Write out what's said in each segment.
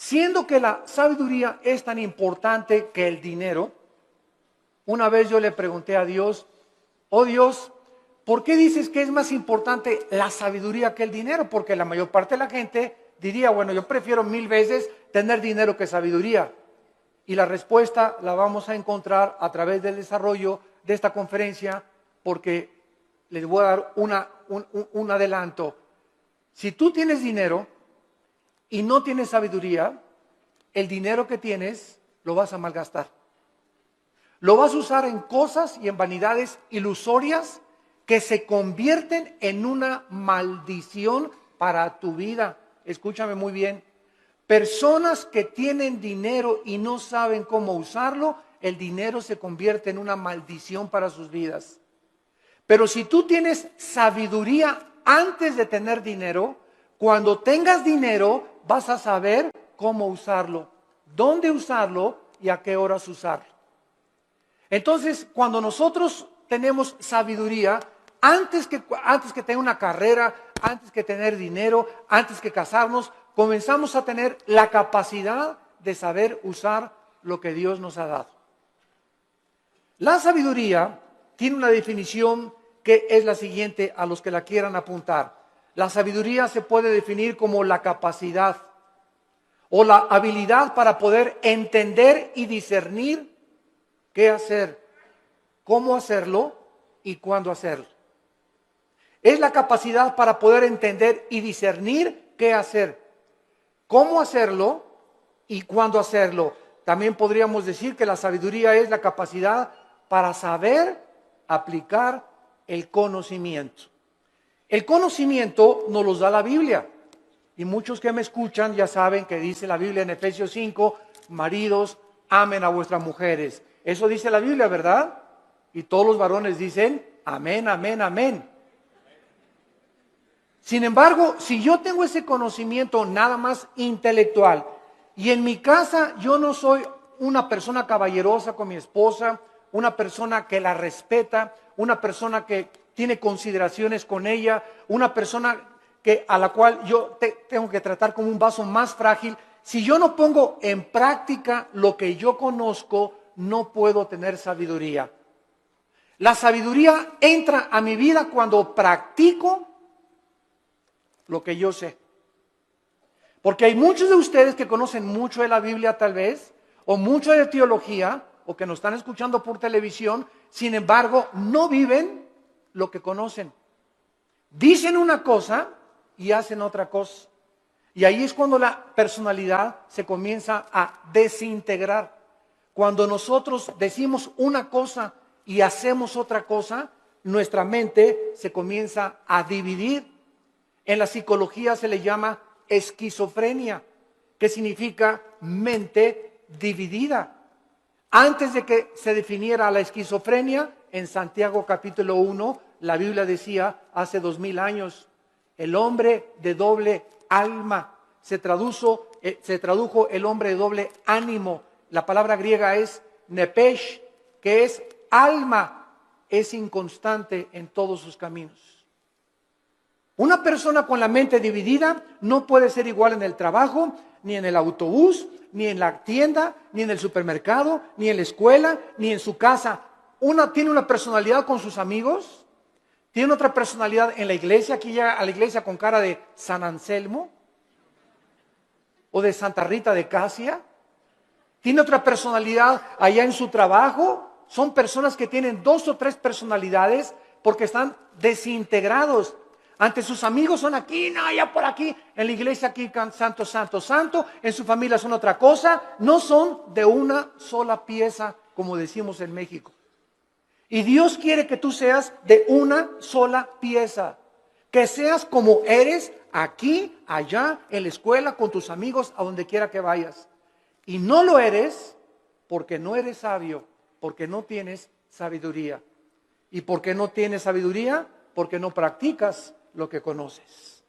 Siendo que la sabiduría es tan importante que el dinero, una vez yo le pregunté a Dios, oh Dios, ¿por qué dices que es más importante la sabiduría que el dinero? Porque la mayor parte de la gente diría, bueno, yo prefiero 1000 veces tener dinero que sabiduría. Y la respuesta la vamos a encontrar a través del desarrollo de esta conferencia, porque les voy a dar un adelanto. Si tú tienes dinero y no tienes sabiduría, el dinero que tienes lo vas a malgastar. Lo vas a usar en cosas y en vanidades ilusorias que se convierten en una maldición para tu vida. Escúchame muy bien. Personas que tienen dinero y no saben cómo usarlo, el dinero se convierte en una maldición para sus vidas. Pero si tú tienes sabiduría antes de tener dinero, cuando tengas dinero vas a saber cómo usarlo, dónde usarlo y a qué horas usarlo. Entonces, cuando nosotros tenemos sabiduría, antes que tener una carrera, antes que tener dinero, antes que casarnos, comenzamos a tener la capacidad de saber usar lo que Dios nos ha dado. La sabiduría tiene una definición que es la siguiente a los que la quieran apuntar. La sabiduría se puede definir como la capacidad o la habilidad para poder entender y discernir qué hacer, cómo hacerlo y cuándo hacerlo. Es la capacidad para poder entender y discernir qué hacer, cómo hacerlo y cuándo hacerlo. También podríamos decir que la sabiduría es la capacidad para saber aplicar el conocimiento. El conocimiento nos lo da la Biblia. Y muchos que me escuchan ya saben que dice la Biblia en Efesios 5, maridos, amen a vuestras mujeres. Eso dice la Biblia, ¿verdad? Y todos los varones dicen, amén, amén, amén. Sin embargo, si yo tengo ese conocimiento nada más intelectual y en mi casa yo no soy una persona caballerosa con mi esposa, una persona que la respeta, una persona que tiene consideraciones con ella, una persona a la cual yo tengo que tratar como un vaso más frágil, si yo no pongo en práctica lo que yo conozco, no puedo tener sabiduría. La sabiduría entra a mi vida cuando practico lo que yo sé. Porque hay muchos de ustedes que conocen mucho de la Biblia tal vez, o mucho de teología, o que nos están escuchando por televisión, sin embargo, no viven lo que conocen. Dicen una cosa y hacen otra cosa. Y ahí es cuando la personalidad se comienza a desintegrar. Cuando nosotros decimos una cosa y hacemos otra cosa, nuestra mente se comienza a dividir. En la psicología se le llama esquizofrenia, que significa mente dividida. Antes de que se definiera la esquizofrenia, en Santiago capítulo 1, la Biblia decía hace 2000 años, el hombre de doble alma, se tradujo el hombre de doble ánimo. La palabra griega es nepesh, que es alma, es inconstante en todos sus caminos. Una persona con la mente dividida no puede ser igual en el trabajo, ni en el autobús, ni en la tienda, ni en el supermercado, ni en la escuela, ni en su casa. Una tiene una personalidad con sus amigos, tiene otra personalidad en la iglesia, aquí llega a la iglesia con cara de San Anselmo o de Santa Rita de Casia. Tiene otra personalidad allá en su trabajo. Son personas que tienen 2 o 3 personalidades porque están desintegrados. Ante sus amigos son aquí, no, allá por aquí. En la iglesia aquí santo, santo, santo. En su familia son otra cosa. No son de una sola pieza, como decimos en México. Y Dios quiere que tú seas de una sola pieza. Que seas como eres aquí, allá, en la escuela, con tus amigos, a donde quiera que vayas. Y no lo eres porque no eres sabio, porque no tienes sabiduría. ¿Y por qué no tienes sabiduría? Porque no practicas lo que conoces.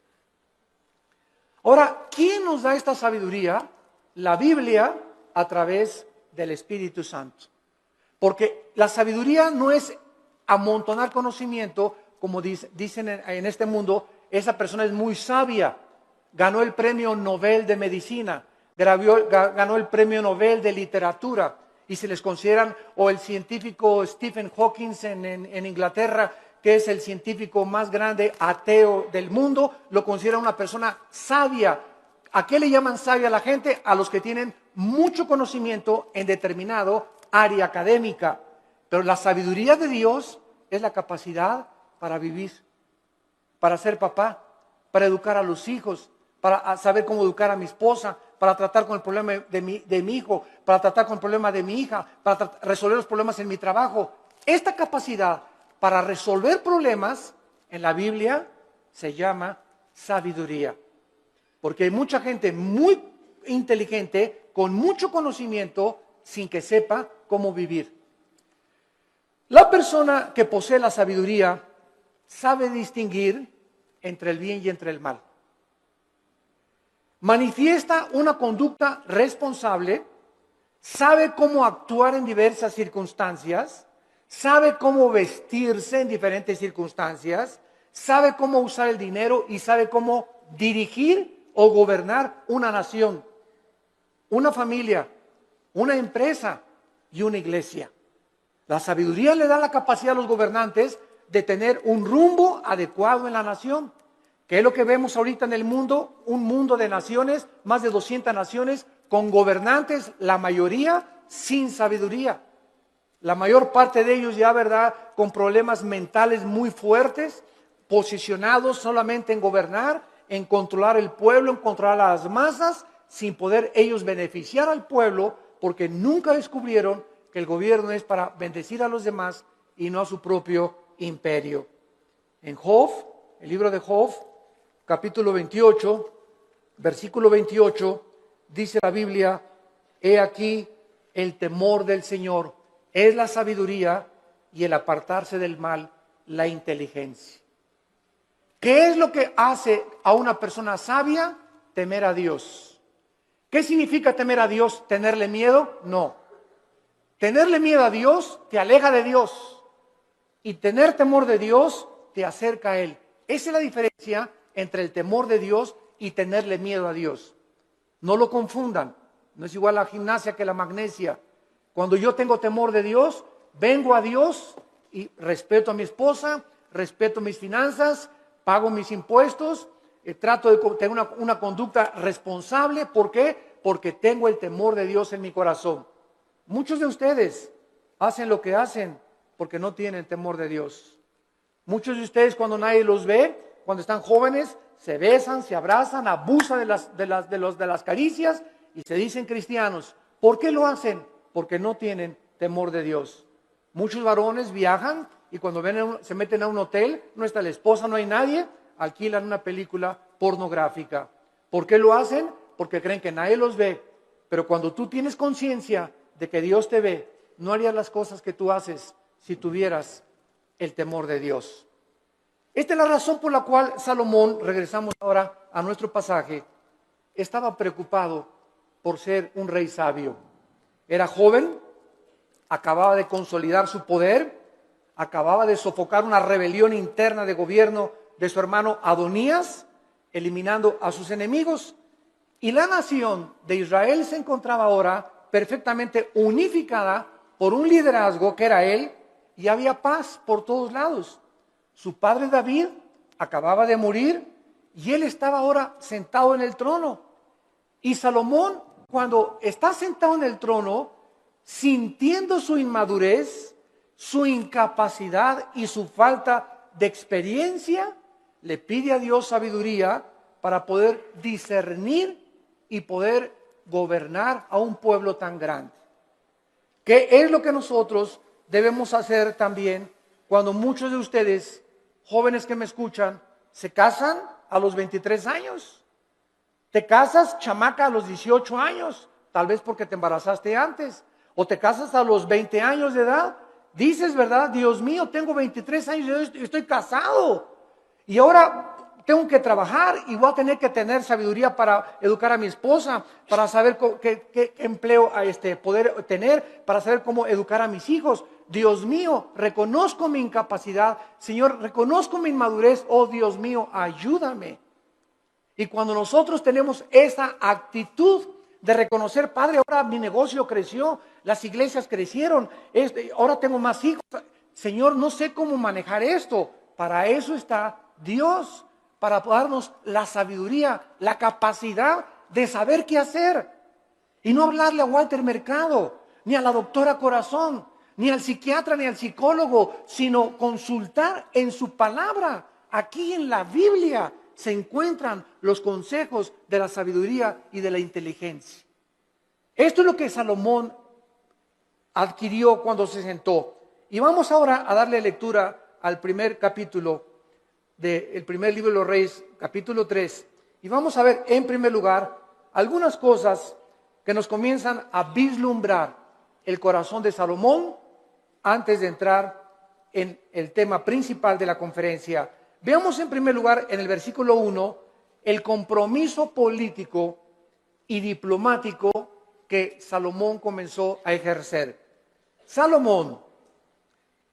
Ahora, ¿quién nos da esta sabiduría? La Biblia a través del Espíritu Santo. Porque la sabiduría no es amontonar conocimiento, como dicen en este mundo, esa persona es muy sabia, ganó el premio Nobel de Medicina. ganó el premio Nobel de literatura y se les consideran, o el científico Stephen Hawking en Inglaterra, que es el científico más grande ateo del mundo, lo considera una persona sabia. ¿A qué le llaman sabia a la gente? A los que tienen mucho conocimiento en determinado área académica. Pero la sabiduría de Dios es la capacidad para vivir, para ser papá, para educar a los hijos, para saber cómo educar a mi esposa, para tratar con el problema de mi hijo, para tratar con el problema de mi hija, para resolver los problemas en mi trabajo. Esta capacidad para resolver problemas en la Biblia se llama sabiduría. Porque hay mucha gente muy inteligente, con mucho conocimiento, sin que sepa cómo vivir. La persona que posee la sabiduría sabe distinguir entre el bien y entre el mal. Manifiesta una conducta responsable, sabe cómo actuar en diversas circunstancias, sabe cómo vestirse en diferentes circunstancias, sabe cómo usar el dinero y sabe cómo dirigir o gobernar una nación, una familia, una empresa y una iglesia. La sabiduría le da la capacidad a los gobernantes de tener un rumbo adecuado en la nación. ¿Qué es lo que vemos ahorita en el mundo? Un mundo de naciones, más de 200 naciones, con gobernantes, la mayoría sin sabiduría. La mayor parte de ellos ya, ¿verdad?, con problemas mentales muy fuertes, posicionados solamente en gobernar, en controlar el pueblo, en controlar a las masas, sin poder ellos beneficiar al pueblo, porque nunca descubrieron que el gobierno es para bendecir a los demás y no a su propio imperio. En Job, el libro de Job, capítulo 28, versículo 28, dice la Biblia: he aquí el temor del Señor es la sabiduría y el apartarse del mal la inteligencia. ¿Qué es lo que hace a una persona sabia? Temer a Dios. ¿Qué significa temer a Dios? ¿Tenerle miedo? No. Tenerle miedo a Dios te aleja de Dios, y tener temor de Dios te acerca a Él. Esa es la diferencia entre el temor de Dios y tenerle miedo a Dios. No lo confundan. No es igual la gimnasia que la magnesia. Cuando yo tengo temor de Dios, vengo a Dios y respeto a mi esposa, respeto mis finanzas, pago mis impuestos, trato de tener una conducta responsable. ¿Por qué? Porque tengo el temor de Dios en mi corazón. Muchos de ustedes hacen lo que hacen porque no tienen temor de Dios. Muchos de ustedes, cuando nadie los ve, cuando están jóvenes, se besan, se abrazan, abusan de las caricias y se dicen cristianos. ¿Por qué lo hacen? Porque no tienen temor de Dios. Muchos varones viajan y cuando se meten a un hotel, no está la esposa, no hay nadie, alquilan una película pornográfica. ¿Por qué lo hacen? Porque creen que nadie los ve. Pero cuando tú tienes conciencia de que Dios te ve, no harías las cosas que tú haces si tuvieras el temor de Dios. Esta es la razón por la cual Salomón, regresamos ahora a nuestro pasaje, estaba preocupado por ser un rey sabio. Era joven, acababa de consolidar su poder, acababa de sofocar una rebelión interna de gobierno de su hermano Adonías, eliminando a sus enemigos. Y la nación de Israel se encontraba ahora perfectamente unificada por un liderazgo que era él, y había paz por todos lados. Su padre David acababa de morir y él estaba ahora sentado en el trono. Y Salomón, cuando está sentado en el trono, sintiendo su inmadurez, su incapacidad y su falta de experiencia, le pide a Dios sabiduría para poder discernir y poder gobernar a un pueblo tan grande. ¿Qué es lo que nosotros debemos hacer también cuando muchos de ustedes, jóvenes que me escuchan, se casan a los 23 años? Te casas, chamaca, a los 18 años, tal vez porque te embarazaste antes, o te casas a los 20 años de edad. Dices, ¿verdad? Dios mío, tengo 23 años y estoy casado. Y ahora tengo que trabajar y voy a tener que tener sabiduría para educar a mi esposa, para saber qué empleo poder tener, para saber cómo educar a mis hijos. Dios mío, reconozco mi incapacidad. Señor, reconozco mi inmadurez. Oh Dios mío, ayúdame. Y cuando nosotros tenemos esa actitud de reconocer, Padre, ahora mi negocio creció, las iglesias crecieron, ahora tengo más hijos. Señor, no sé cómo manejar esto. Para eso está Dios, para darnos la sabiduría, la capacidad de saber qué hacer. Y no hablarle a Walter Mercado, ni a la doctora Corazón, ni al psiquiatra, ni al psicólogo, sino consultar en su palabra. Aquí en la Biblia se encuentran los consejos de la sabiduría y de la inteligencia. Esto es lo que Salomón adquirió cuando se sentó. Y vamos ahora a darle lectura al primer capítulo del primer libro de los Reyes, capítulo 3. Y vamos a ver en primer lugar algunas cosas que nos comienzan a vislumbrar el corazón de Salomón antes de entrar en el tema principal de la conferencia. Veamos en primer lugar en el versículo 1 el compromiso político y diplomático que Salomón comenzó a ejercer. Salomón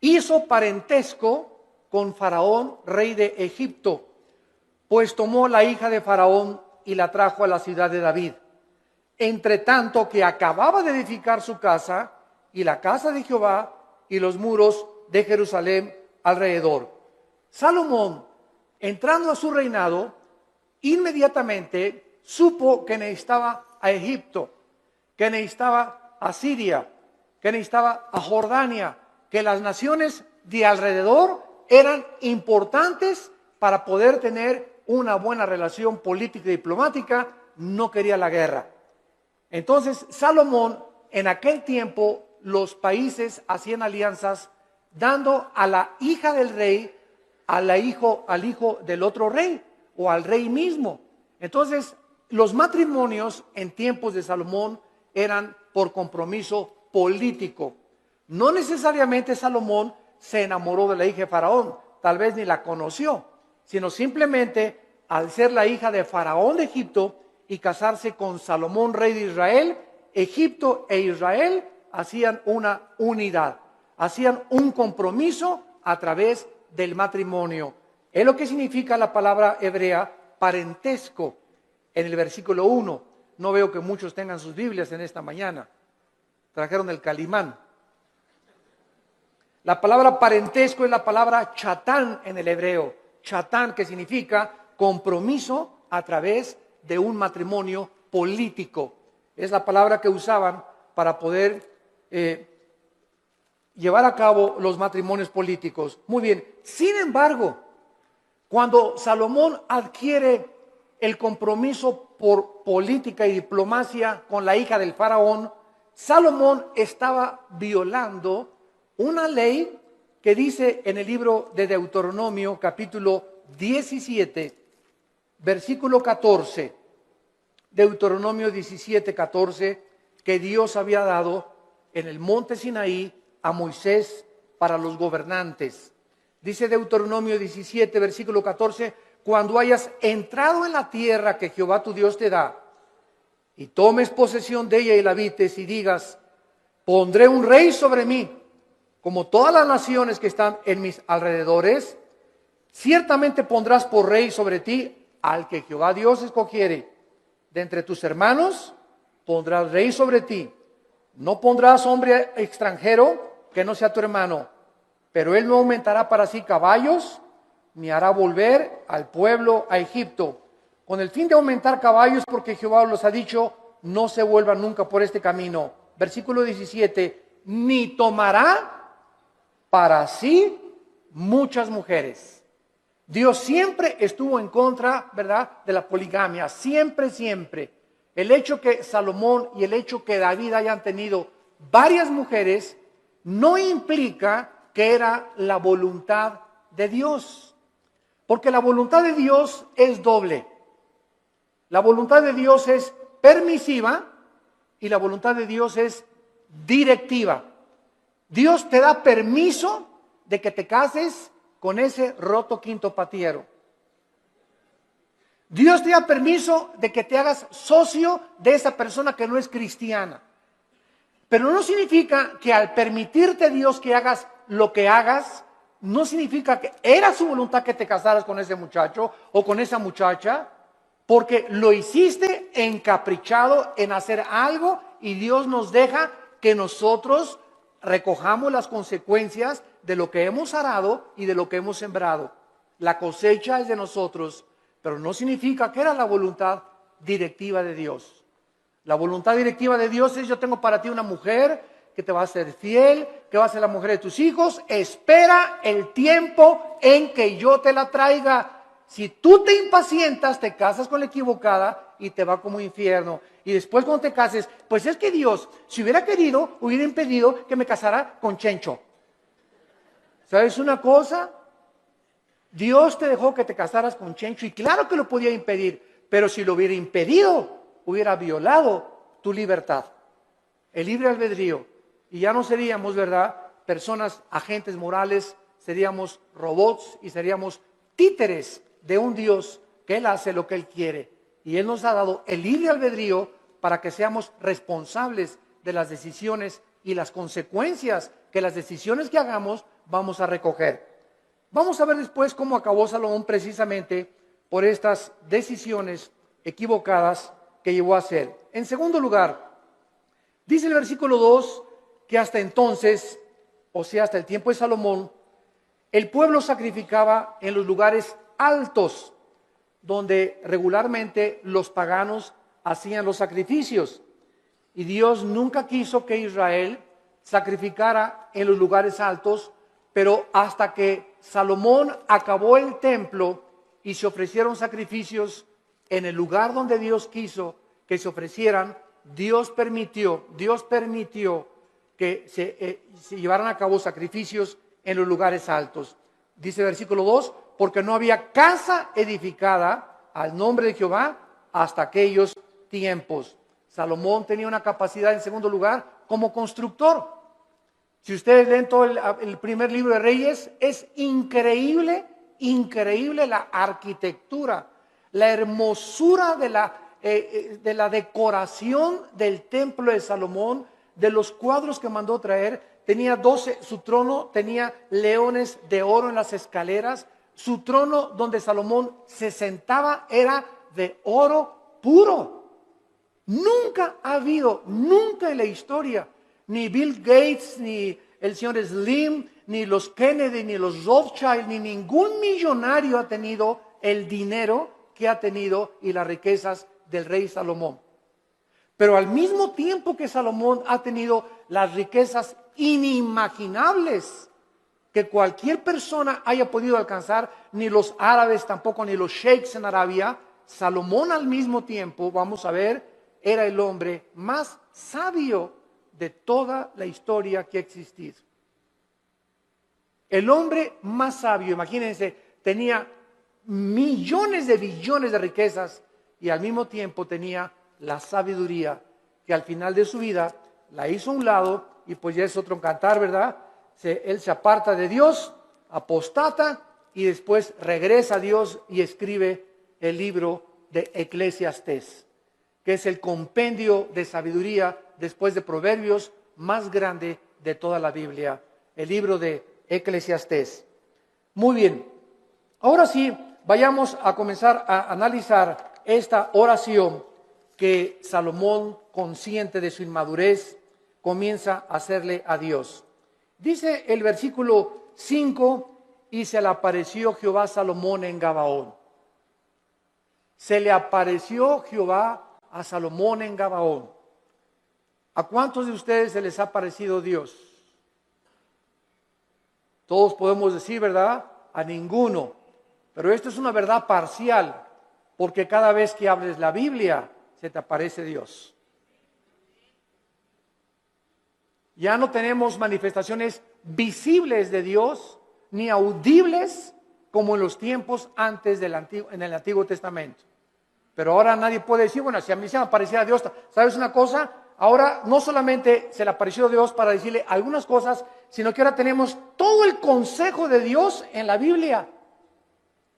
hizo parentesco con Faraón, rey de Egipto, pues tomó la hija de Faraón y la trajo a la ciudad de David. Entre tanto que acababa de edificar su casa y la casa de Jehová y los muros de Jerusalén alrededor. Salomón, entrando a su reinado, inmediatamente supo que necesitaba a Egipto, que necesitaba a Siria, que necesitaba a Jordania, que las naciones de alrededor eran importantes para poder tener una buena relación política y diplomática. No quería la guerra. Entonces Salomón, en aquel tiempo, los países hacían alianzas dando a la hija del rey al hijo del otro rey o al rey mismo. Entonces los matrimonios en tiempos de Salomón eran por compromiso político. No necesariamente Salomón se enamoró de la hija de Faraón, tal vez ni la conoció, sino simplemente al ser la hija de Faraón de Egipto y casarse con Salomón, rey de Israel, Egipto e Israel hacían una unidad, hacían un compromiso a través del matrimonio. Es lo que significa la palabra hebrea parentesco en el versículo 1. No veo que muchos tengan sus Biblias en esta mañana. Trajeron el Calimán. La palabra parentesco es la palabra chatán en el hebreo. Chatán, que significa compromiso a través de un matrimonio político. Es la palabra que usaban para poder llevar a cabo los matrimonios políticos. Muy bien. Sin embargo, cuando Salomón adquiere el compromiso por política y diplomacia con la hija del faraón, Salomón estaba violando una ley que dice en el libro de Deuteronomio, capítulo 17, versículo 14. Deuteronomio 17, 14, que Dios había dado en el monte Sinaí a Moisés para los gobernantes. Dice Deuteronomio 17, versículo 14, cuando hayas entrado en la tierra que Jehová tu Dios te da, y tomes posesión de ella y la habites, y digas, pondré un rey sobre mí, como todas las naciones que están en mis alrededores, ciertamente pondrás por rey sobre ti al que Jehová Dios escogiere. De entre tus hermanos pondrás rey sobre ti. No pondrás hombre extranjero que no sea tu hermano, pero él no aumentará para sí caballos, ni hará volver al pueblo a Egipto, con el fin de aumentar caballos, porque Jehová los ha dicho, no se vuelvan nunca por este camino. Versículo 17, ni tomará para sí muchas mujeres. Dios siempre estuvo en contra, ¿verdad?, de la poligamia, siempre, siempre. El hecho que Salomón y el hecho que David hayan tenido varias mujeres no implica que era la voluntad de Dios, porque la voluntad de Dios es doble. La voluntad de Dios es permisiva y la voluntad de Dios es directiva. Dios te da permiso de que te cases con ese roto quinto patiero. Dios te da permiso de que te hagas socio de esa persona que no es cristiana. Pero no significa que al permitirte Dios que hagas lo que hagas, no significa que era su voluntad que te casaras con ese muchacho o con esa muchacha, porque lo hiciste encaprichado en hacer algo y Dios nos deja que nosotros recojamos las consecuencias de lo que hemos arado y de lo que hemos sembrado. La cosecha es de nosotros, pero no significa que era la voluntad directiva de Dios. La voluntad directiva de Dios es: yo tengo para ti una mujer que te va a ser fiel, que va a ser la mujer de tus hijos. Espera el tiempo en que yo te la traiga. Si tú te impacientas, te casas con la equivocada y te va como infierno. Y después cuando te cases, pues es que Dios, si hubiera querido, hubiera impedido que me casara con Chencho. ¿Sabes una cosa? Dios te dejó que te casaras con Chencho y claro que lo podía impedir, pero si lo hubiera impedido, hubiera violado tu libertad, el libre albedrío. Y ya no seríamos, ¿verdad?, personas, agentes morales, seríamos robots y seríamos títeres de un Dios que Él hace lo que Él quiere. Y Él nos ha dado el libre albedrío para que seamos responsables de las decisiones y las consecuencias que las decisiones que hagamos vamos a recoger. Vamos a ver después cómo acabó Salomón precisamente por estas decisiones equivocadas que llevó a hacer. En segundo lugar, dice el versículo 2 que hasta entonces, o sea, hasta el tiempo de Salomón, el pueblo sacrificaba en los lugares altos, donde regularmente los paganos hacían los sacrificios. Y Dios nunca quiso que Israel sacrificara en los lugares altos, pero hasta que Salomón acabó el templo y se ofrecieron sacrificios en el lugar donde Dios quiso que se ofrecieran, Dios permitió que se llevaran a cabo sacrificios en los lugares altos. Dice el versículo 2, porque no había casa edificada al nombre de Jehová hasta aquellos tiempos. Salomón tenía una capacidad, en segundo lugar, como constructor. Si ustedes leen todo el primer libro de Reyes, es increíble la arquitectura, la hermosura de la decoración del templo de Salomón, de los cuadros que mandó traer. Tenía 12, su trono tenía leones de oro en las escaleras. Su trono donde Salomón se sentaba era de oro puro. Nunca ha habido, nunca en la historia, ni Bill Gates, ni el señor Slim, ni los Kennedy, ni los Rothschild, ni ningún millonario ha tenido el dinero que ha tenido y las riquezas del rey Salomón. Pero al mismo tiempo que Salomón ha tenido las riquezas inimaginables que cualquier persona haya podido alcanzar, ni los árabes tampoco, ni los sheiks en Arabia, Salomón al mismo tiempo, vamos a ver, era el hombre más sabio de toda la historia que ha existido. El hombre más sabio, imagínense, tenía millones de billones de riquezas y al mismo tiempo tenía la sabiduría que al final de su vida la hizo a un lado y pues ya es otro cantar, ¿verdad? Él se aparta de Dios, apostata y después regresa a Dios y escribe el libro de Eclesiastés, que es el compendio de sabiduría después de Proverbios más grande de toda la Biblia, el libro de Eclesiastés. Muy bien, ahora sí, vayamos a comenzar a analizar esta oración que Salomón, consciente de su inmadurez, comienza a hacerle a Dios. Dice el versículo 5, y se le apareció Jehová a Salomón en Gabaón. Se le apareció Jehová a Salomón en Gabaón. ¿A cuántos de ustedes se les ha parecido Dios? Todos podemos decir, ¿verdad? A ninguno. Pero esto es una verdad parcial, porque cada vez que hables la Biblia, se te aparece Dios. Ya no tenemos manifestaciones visibles de Dios, ni audibles como en los tiempos antes en el Antiguo Testamento. Pero ahora nadie puede decir, bueno, si a mí se me apareciera Dios, ¿sabes una cosa? Ahora no solamente se le apareció Dios para decirle algunas cosas, sino que ahora tenemos todo el consejo de Dios en la Biblia.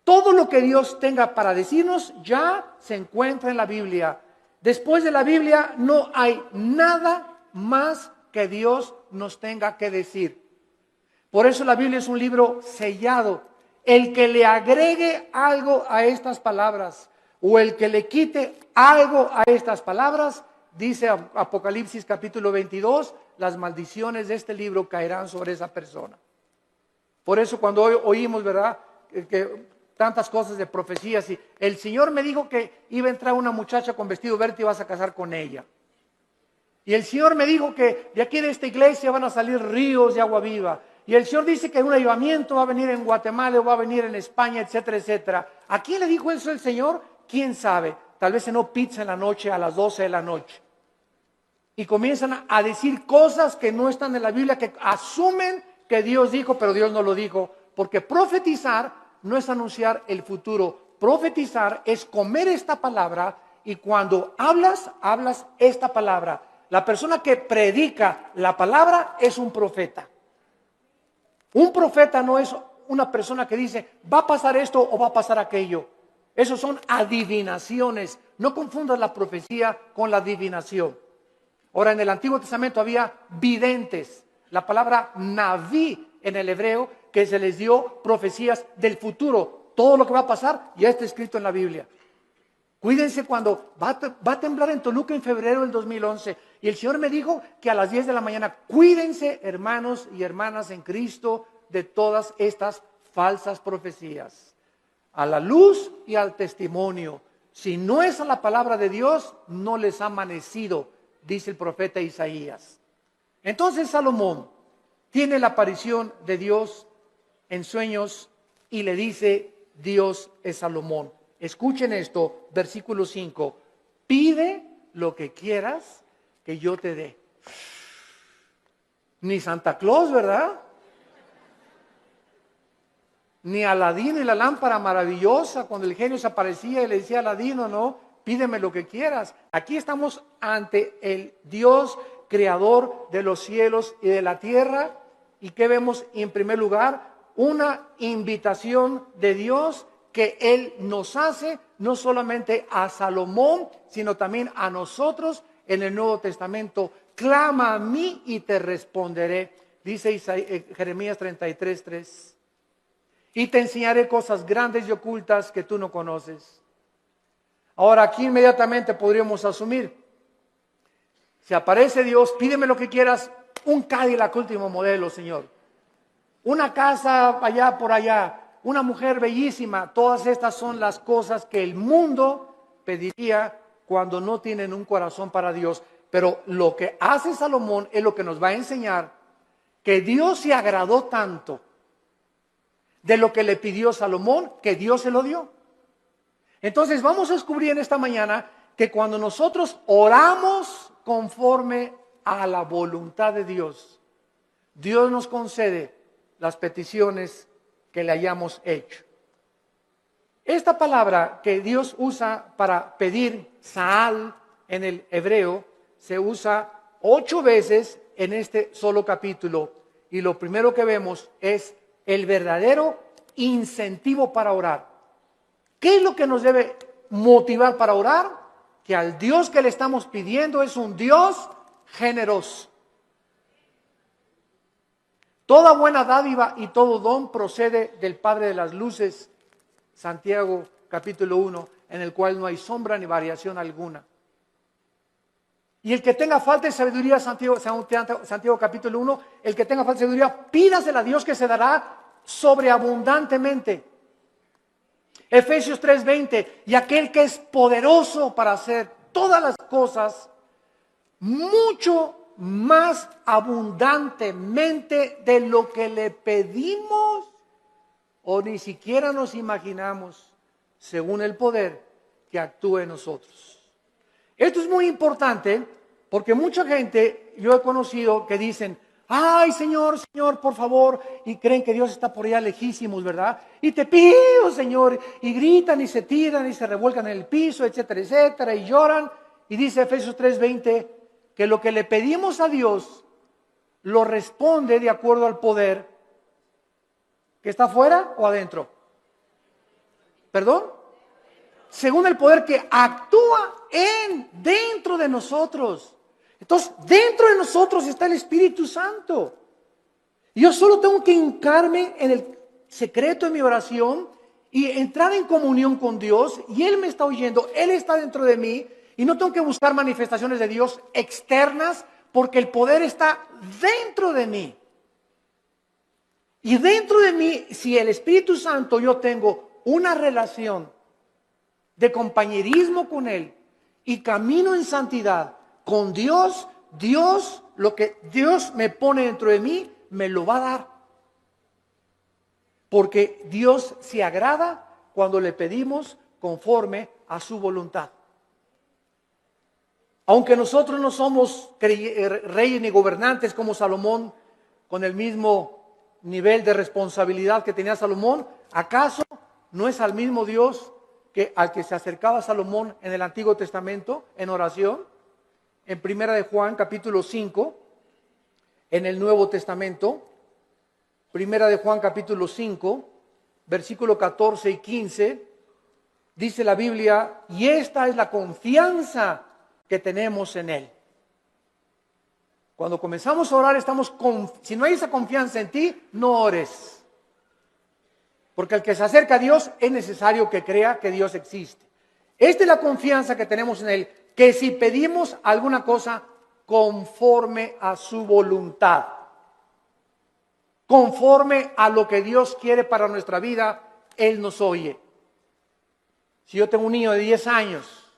Todo lo que Dios tenga para decirnos ya se encuentra en la Biblia. Después de la Biblia no hay nada más que Dios nos tenga que decir. Por eso la Biblia es un libro sellado. El que le agregue algo a estas palabras o el que le quite algo a estas palabras, dice Apocalipsis capítulo 22, las maldiciones de este libro caerán sobre esa persona. Por eso cuando hoy oímos, ¿verdad?, que tantas cosas de profecías, y el Señor me dijo que iba a entrar una muchacha con vestido verde y vas a casar con ella. Y el Señor me dijo que de aquí de esta iglesia van a salir ríos de agua viva. Y el Señor dice que un avivamiento va a venir en Guatemala, o va a venir en España, etcétera, etcétera. ¿A quién le dijo eso el Señor? ¿Quién sabe? Tal vez cenó pizza en la noche a las 12 de la noche. Y comienzan a decir cosas que no están en la Biblia, que asumen que Dios dijo, pero Dios no lo dijo. Porque profetizar no es anunciar el futuro. Profetizar es comer esta palabra, y cuando hablas esta palabra. La persona que predica la palabra es un profeta. Un profeta no es una persona que dice, va a pasar esto o va a pasar aquello. Esos son adivinaciones. No confundas la profecía con la adivinación. Ahora, en el Antiguo Testamento había videntes. La palabra naví en el hebreo, que se les dio profecías del futuro. Todo lo que va a pasar ya está escrito en la Biblia. Cuídense cuando va a temblar en Toluca en febrero del 2011. Y el Señor me dijo que a las 10 de la mañana, cuídense, hermanos y hermanas en Cristo, de todas estas falsas profecías. A la luz y al testimonio. Si no es a la palabra de Dios, no les ha amanecido, dice el profeta Isaías. Entonces Salomón tiene la aparición de Dios en sueños y le dice, Dios es Salomón. Escuchen esto, versículo 5. Pide lo que quieras que yo te dé. Ni Santa Claus, ¿verdad? Ni Aladino y la lámpara maravillosa, cuando el genio se aparecía y le decía a Aladino, no, pídeme lo que quieras. Aquí estamos ante el Dios creador de los cielos y de la tierra. ¿Y qué vemos en primer lugar? Una invitación de Dios que Él nos hace, no solamente a Salomón, sino también a nosotros en el Nuevo Testamento. Clama a mí y te responderé, dice Jeremías 33:3. Y te enseñaré cosas grandes y ocultas que tú no conoces. Ahora, aquí inmediatamente podríamos asumir, si aparece Dios, pídeme lo que quieras, un Cadillac último modelo, Señor. Una casa allá por allá. Una mujer bellísima. Todas estas son las cosas que el mundo pediría cuando no tienen un corazón para Dios. Pero lo que hace Salomón es lo que nos va a enseñar, que Dios se agradó tanto de lo que le pidió Salomón, que Dios se lo dio. Entonces vamos a descubrir en esta mañana que cuando nosotros oramos conforme a la voluntad de Dios, Dios nos concede las peticiones que le hayamos hecho. Esta palabra que Dios usa para pedir, Saal, en el hebreo, se usa 8 veces en este solo capítulo. Y lo primero que vemos es el verdadero incentivo para orar. ¿Qué es lo que nos debe motivar para orar? Que al Dios que le estamos pidiendo es un Dios generoso. Toda buena dádiva y todo don procede del Padre de las luces, Santiago capítulo 1, en el cual no hay sombra ni variación alguna. Y el que tenga falta de sabiduría, Santiago capítulo 1, el que tenga falta de sabiduría, pídasela a Dios que se dará sobreabundantemente. Efesios 3:20, y aquel que es poderoso para hacer todas las cosas mucho más abundantemente de lo que le pedimos o ni siquiera nos imaginamos, según el poder que actúa en nosotros. Esto es muy importante porque mucha gente, yo he conocido que dicen, ay Señor, Señor, por favor, y creen que Dios está por allá lejísimos, ¿verdad? Y te pido, Señor, y gritan y se tiran y se revuelcan en el piso, etcétera, etcétera, y lloran. Y dice Efesios 3:20 que lo que le pedimos a Dios lo responde de acuerdo al poder que está afuera o adentro. ¿Perdón? Según el poder que actúa dentro de nosotros. Entonces, dentro de nosotros está el Espíritu Santo. Yo solo tengo que hincarme en el secreto de mi oración y entrar en comunión con Dios, y Él me está oyendo, Él está dentro de mí, y no tengo que buscar manifestaciones de Dios externas, porque el poder está dentro de mí. Y dentro de mí, si el Espíritu Santo, yo tengo una relación de compañerismo con Él y camino en santidad con Dios, lo que Dios me pone dentro de mí, me lo va a dar. Porque Dios se agrada cuando le pedimos conforme a su voluntad. Aunque nosotros no somos reyes ni gobernantes como Salomón, con el mismo nivel de responsabilidad que tenía Salomón, ¿acaso no es al mismo Dios que al que se acercaba Salomón en el Antiguo Testamento en oración? En Primera de Juan, capítulo 5, en el Nuevo Testamento, Primera de Juan, capítulo 5, versículo 14 y 15, dice la Biblia, y esta es la confianza que tenemos en Él. Cuando comenzamos a orar, si no hay esa confianza en ti, no ores. Porque el que se acerca a Dios es necesario que crea que Dios existe. Esta es la confianza que tenemos en Él, que si pedimos alguna cosa conforme a su voluntad, conforme a lo que Dios quiere para nuestra vida, Él nos oye. Si yo tengo un niño de 10 años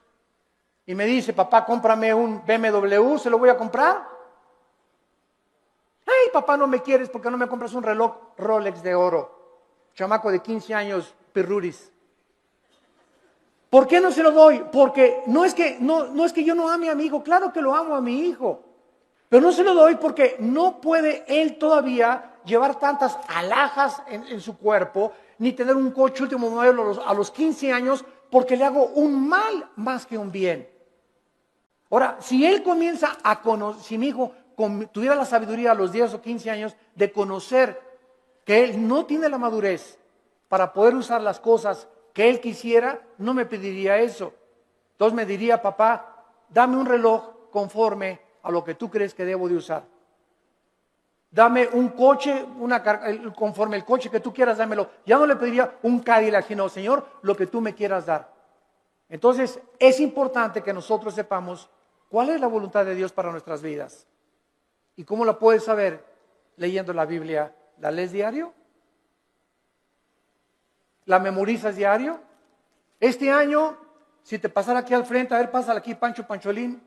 y me dice, papá, cómprame un BMW, ¿se lo voy a comprar? Ay, papá, no me quieres porque no me compras un reloj Rolex de oro. Chamaco de 15 años, pirruris. ¿Por qué no se lo doy? Porque no es que yo no ame a mi hijo, claro que lo amo a mi hijo. Pero no se lo doy porque no puede él todavía llevar tantas alhajas en su cuerpo, ni tener un coche último modelo a los 15 años, porque le hago un mal más que un bien. Ahora, si él comienza a conocer, si mi hijo tuviera la sabiduría a los 10 o 15 años de conocer que él no tiene la madurez para poder usar las cosas que él quisiera, no me pediría eso. Entonces me diría, papá, dame un reloj conforme a lo que tú crees que debo de usar. Dame un coche, conforme el coche que tú quieras, dámelo. Ya no le pediría un Cadillac, sino, Señor, lo que tú me quieras dar. Entonces, es importante que nosotros sepamos cuál es la voluntad de Dios para nuestras vidas. ¿Y cómo la puedes saber? Leyendo la Biblia. ¿La lees diario? ¿La memorizas diario? Este año, si te pasara aquí al frente, a ver, pásala aquí, Pancho Pancholín.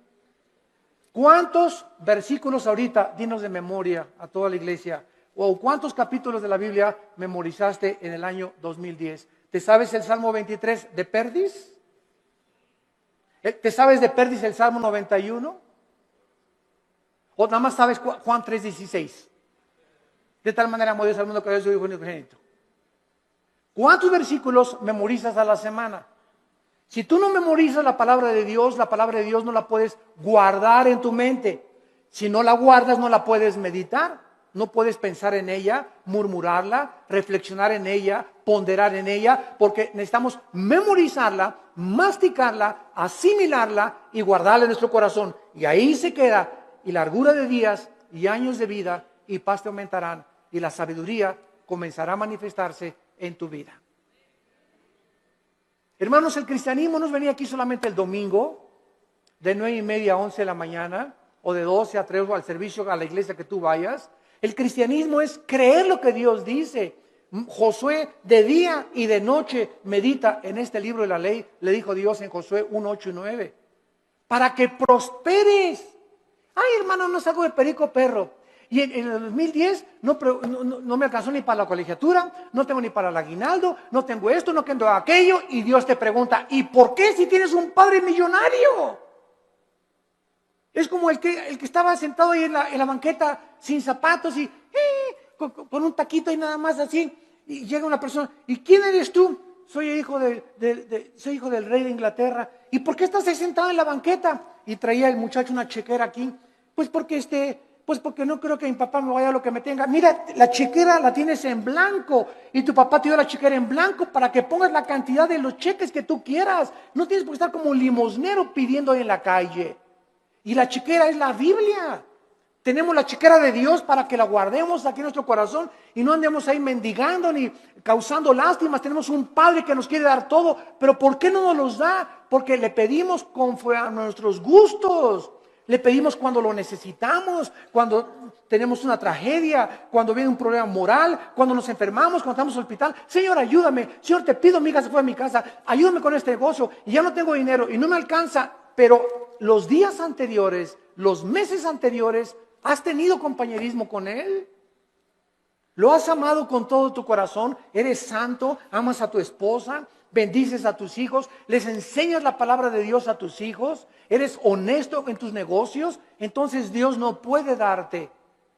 ¿Cuántos versículos ahorita, dinos de memoria a toda la iglesia, o cuántos capítulos de la Biblia memorizaste en el año 2010? ¿Te sabes el Salmo 23 de Perdis? ¿Te sabes de Perdis el Salmo 91? ¿O nada más sabes Juan 3:16? De tal manera amó Dios al mundo que dio su Hijo unigénito. ¿Cuántos versículos memorizas a la semana? Si tú no memorizas la palabra de Dios no la puedes guardar en tu mente. Si no la guardas, no la puedes meditar. No puedes pensar en ella, murmurarla, reflexionar en ella, ponderar en ella, porque necesitamos memorizarla, masticarla, asimilarla y guardarla en nuestro corazón. Y ahí se queda, y largura de días y años de vida y paz te aumentarán, y la sabiduría comenzará a manifestarse en tu vida. Hermanos, el cristianismo no es venir aquí solamente el domingo, de 9:30 a 11 de la mañana, o de 12 a 3 o al servicio a la iglesia que tú vayas. El cristianismo es creer lo que Dios dice. Josué de día y de noche medita en este libro de la ley, le dijo Dios en Josué 1:8 y 9, para que prosperes. Ay, hermano, no salgo de perico perro. Y en el 2010 no me alcanzó ni para la colegiatura, no tengo ni para el aguinaldo, no tengo esto, no tengo aquello. Y Dios te pregunta, ¿y por qué si tienes un padre millonario? Es como el que estaba sentado ahí en la banqueta sin zapatos y con un taquito y nada más así. Y llega una persona, ¿y quién eres tú? Soy hijo del rey de Inglaterra. ¿Y por qué estás ahí sentado en la banqueta? Y traía el muchacho una chequera aquí. Pues porque no creo que mi papá me vaya a lo que me tenga. Mira, la chequera la tienes en blanco y tu papá te dio la chequera en blanco para que pongas la cantidad de los cheques que tú quieras. No tienes por qué estar como un limosnero pidiendo en la calle. Y la chequera es la Biblia. tenemos la chequera de Dios para que la guardemos aquí en nuestro corazón y no andemos ahí mendigando ni causando lástimas. Tenemos un Padre que nos quiere dar todo, pero ¿por qué no nos los da? Porque le pedimos conforme a nuestros gustos. Le pedimos cuando lo necesitamos, cuando tenemos una tragedia, cuando viene un problema moral, cuando nos enfermamos, cuando estamos en el hospital. Señor, ayúdame. Señor, te pido, mi hija se fue a mi casa. Ayúdame con este negocio y ya no tengo dinero y no me alcanza. Pero los días anteriores, los meses anteriores, ¿has tenido compañerismo con Él? ¿Lo has amado con todo tu corazón? ¿Eres santo? ¿Amas a tu esposa? ¿Bendices a tus hijos? ¿Les enseñas la palabra de Dios a tus hijos? ¿Eres honesto en tus negocios? Entonces Dios no puede darte,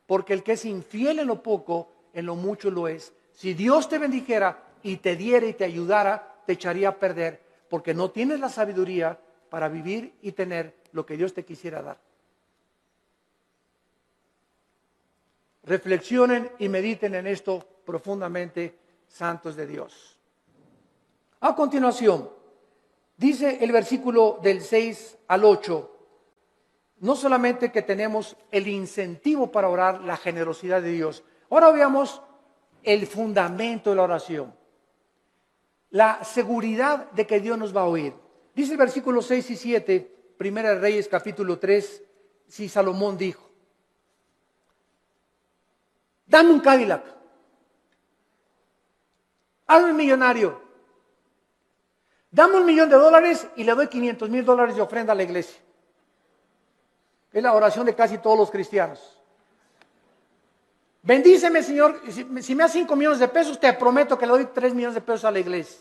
porque el que es infiel en lo poco, en lo mucho lo es. Si Dios te bendijera y te diera y te ayudara, te echaría a perder, porque no tienes la sabiduría para vivir y tener lo que Dios te quisiera dar. Reflexionen y mediten en esto profundamente, santos de Dios. A continuación, dice el versículo del 6 al 8, no solamente que tenemos el incentivo para orar, la generosidad de Dios. Ahora veamos el fundamento de la oración, la seguridad de que Dios nos va a oír. Dice el versículo 6 y 7, Primera de Reyes capítulo 3, si Salomón dijo: dame un Cadillac, hazme millonario, dame $1,000,000 y le doy $500,000 de ofrenda a la iglesia. Es la oración de casi todos los cristianos. Bendíceme, Señor, si me das 5 millones de pesos, te prometo que le doy 3 millones de pesos a la iglesia.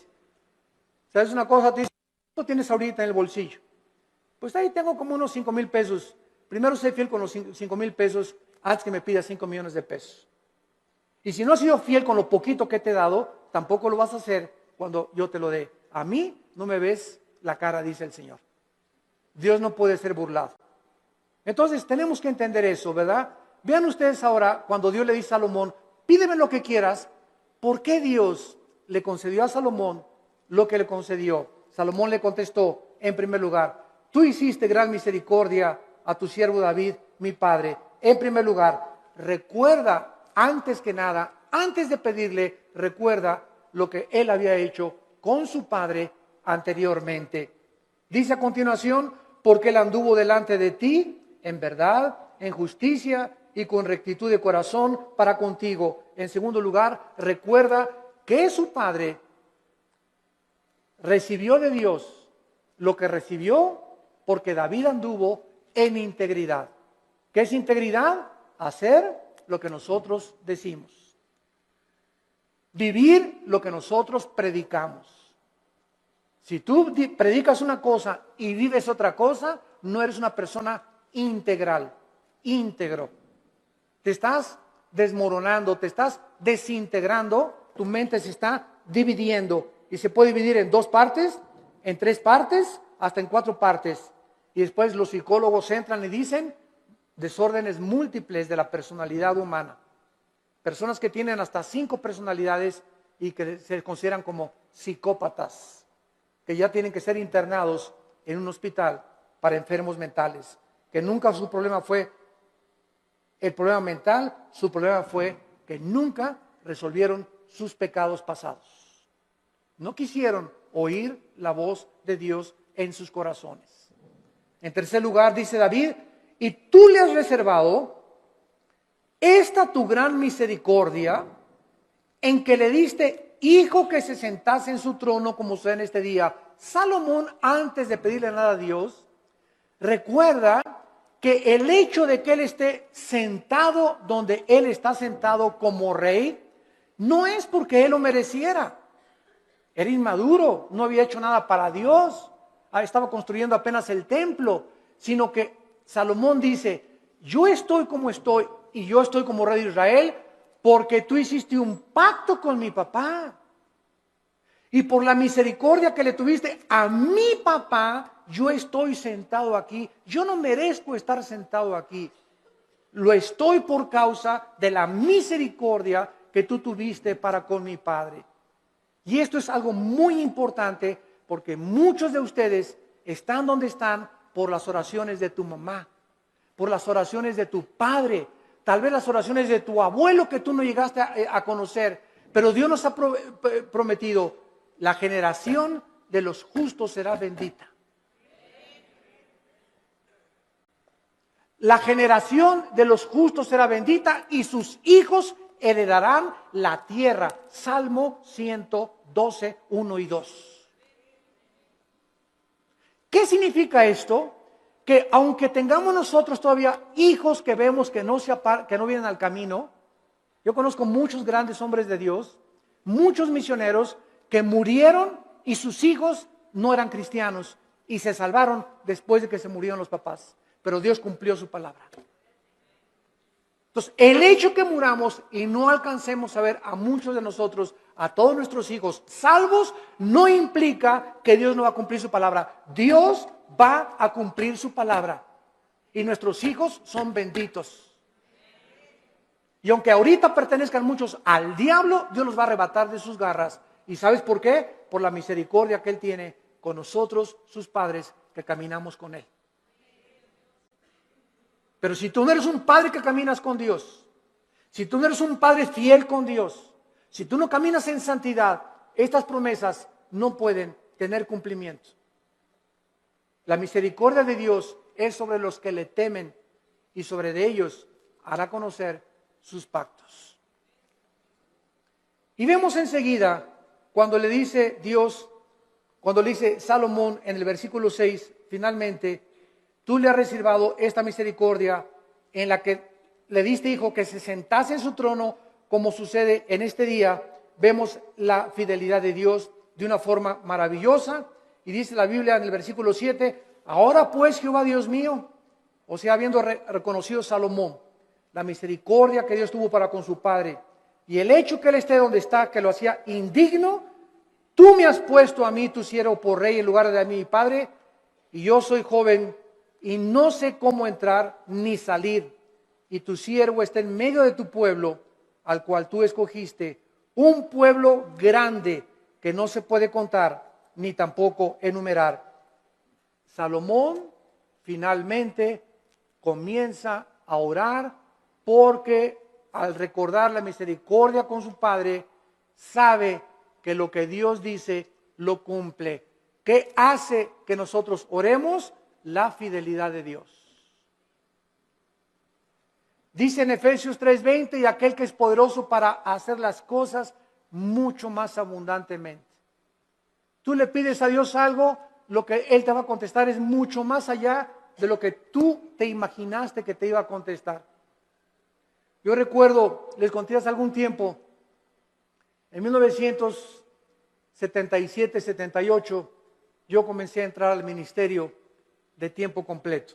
¿Sabes una cosa? Te dice, ¿cuánto tienes ahorita en el bolsillo? Pues ahí tengo como unos 5,000 pesos. Primero sé fiel con los 5,000 pesos antes que me pidas 5 millones de pesos. Y si no has sido fiel con lo poquito que te he dado, tampoco lo vas a hacer cuando yo te lo dé. A mí no me ves la cara, dice el Señor. Dios no puede ser burlado. Entonces tenemos que entender eso, ¿verdad? Vean ustedes ahora cuando Dios le dice a Salomón, pídeme lo que quieras. ¿Por qué Dios le concedió a Salomón lo que le concedió? Salomón le contestó, en primer lugar, tú hiciste gran misericordia a tu siervo David, mi padre. En primer lugar, recuerda, antes que nada, antes de pedirle, recuerda lo que él había hecho con su padre anteriormente. Dice a continuación, porque él anduvo delante de ti en verdad, en justicia y con rectitud de corazón para contigo. En segundo lugar, recuerda que su padre recibió de Dios lo que recibió porque David anduvo en integridad. ¿Qué es integridad? Hacer lo que nosotros decimos. Vivir lo que nosotros predicamos. Si tú predicas una cosa y vives otra cosa, no eres una persona integral, íntegro. Te estás desmoronando, te estás desintegrando, tu mente se está dividiendo y se puede dividir en 2 partes, en 3 partes, hasta en 4 partes. Y después los psicólogos entran y dicen desórdenes múltiples de la personalidad humana. Personas que tienen hasta 5 personalidades y que se consideran como psicópatas, que ya tienen que ser internados en un hospital para enfermos mentales, que nunca su problema fue el problema mental, su problema fue que nunca resolvieron sus pecados pasados. No quisieron oír la voz de Dios en sus corazones. En tercer lugar, dice David, y tú le has reservado esta tu gran misericordia en que le diste hijo que se sentase en su trono como usted en este día. Salomón, antes de pedirle nada a Dios, recuerda que el hecho de que él esté sentado donde él está sentado como rey, no es porque él lo mereciera. Era inmaduro, no había hecho nada para Dios, estaba construyendo apenas el templo, sino que Salomón dice, yo estoy como estoy y yo estoy como rey de Israel porque tú hiciste un pacto con mi papá. Y por la misericordia que le tuviste a mi papá, yo estoy sentado aquí. Yo no merezco estar sentado aquí. Lo estoy por causa de la misericordia que tú tuviste para con mi padre. Y esto es algo muy importante porque muchos de ustedes están donde están por las oraciones de tu mamá, por las oraciones de tu padre, tal vez las oraciones de tu abuelo que tú no llegaste a conocer, pero Dios nos ha prometido, la generación de los justos será bendita. La generación de los justos será bendita y sus hijos heredarán la tierra. Salmo 112, 1 y 2. ¿Qué significa esto? Que aunque tengamos nosotros todavía hijos que vemos que no vienen al camino, yo conozco muchos grandes hombres de Dios, muchos misioneros que murieron y sus hijos no eran cristianos y se salvaron después de que se murieron los papás. Pero Dios cumplió su palabra. Entonces, el hecho que muramos y no alcancemos a ver a muchos de nosotros, a todos nuestros hijos salvos, no implica que Dios no va a cumplir su palabra. Dios va a cumplir su palabra. Y nuestros hijos son benditos. Y aunque ahorita pertenezcan muchos al diablo, Dios los va a arrebatar de sus garras. ¿Y sabes por qué? Por la misericordia que Él tiene con nosotros, sus padres, que caminamos con Él. Pero si tú no eres un padre que caminas con Dios, si tú no eres un padre fiel con Dios, si tú no caminas en santidad, estas promesas no pueden tener cumplimiento. La misericordia de Dios es sobre los que le temen y sobre de ellos hará conocer sus pactos. Y vemos enseguida cuando le dice Dios, cuando le dice Salomón en el versículo 6, finalmente, tú le has reservado esta misericordia en la que le diste, hijo, que se sentase en su trono, como sucede en este día. Vemos la fidelidad de Dios de una forma maravillosa. Y dice la Biblia en el versículo 7, ahora pues, Jehová Dios mío, o sea, habiendo reconocido Salomón la misericordia que Dios tuvo para con su padre, y el hecho que él esté donde está, que lo hacía indigno, tú me has puesto a mí, tu siervo, por rey en lugar de a mi padre, y yo soy joven, y no sé cómo entrar ni salir, y tu siervo está en medio de tu pueblo, al cual tú escogiste, un pueblo grande que no se puede contar, ni tampoco enumerar. Salomón finalmente comienza a orar, porque al recordar la misericordia con su padre, sabe que lo que Dios dice lo cumple. ¿Qué hace que nosotros oremos? La fidelidad de Dios. Dice en Efesios 3:20, y aquel que es poderoso para hacer las cosas mucho más abundantemente. Tú le pides a Dios algo, lo que Él te va a contestar es mucho más allá de lo que tú te imaginaste que te iba a contestar. Yo recuerdo, les conté hace algún tiempo, en 1977, 78, yo comencé a entrar al ministerio de tiempo completo.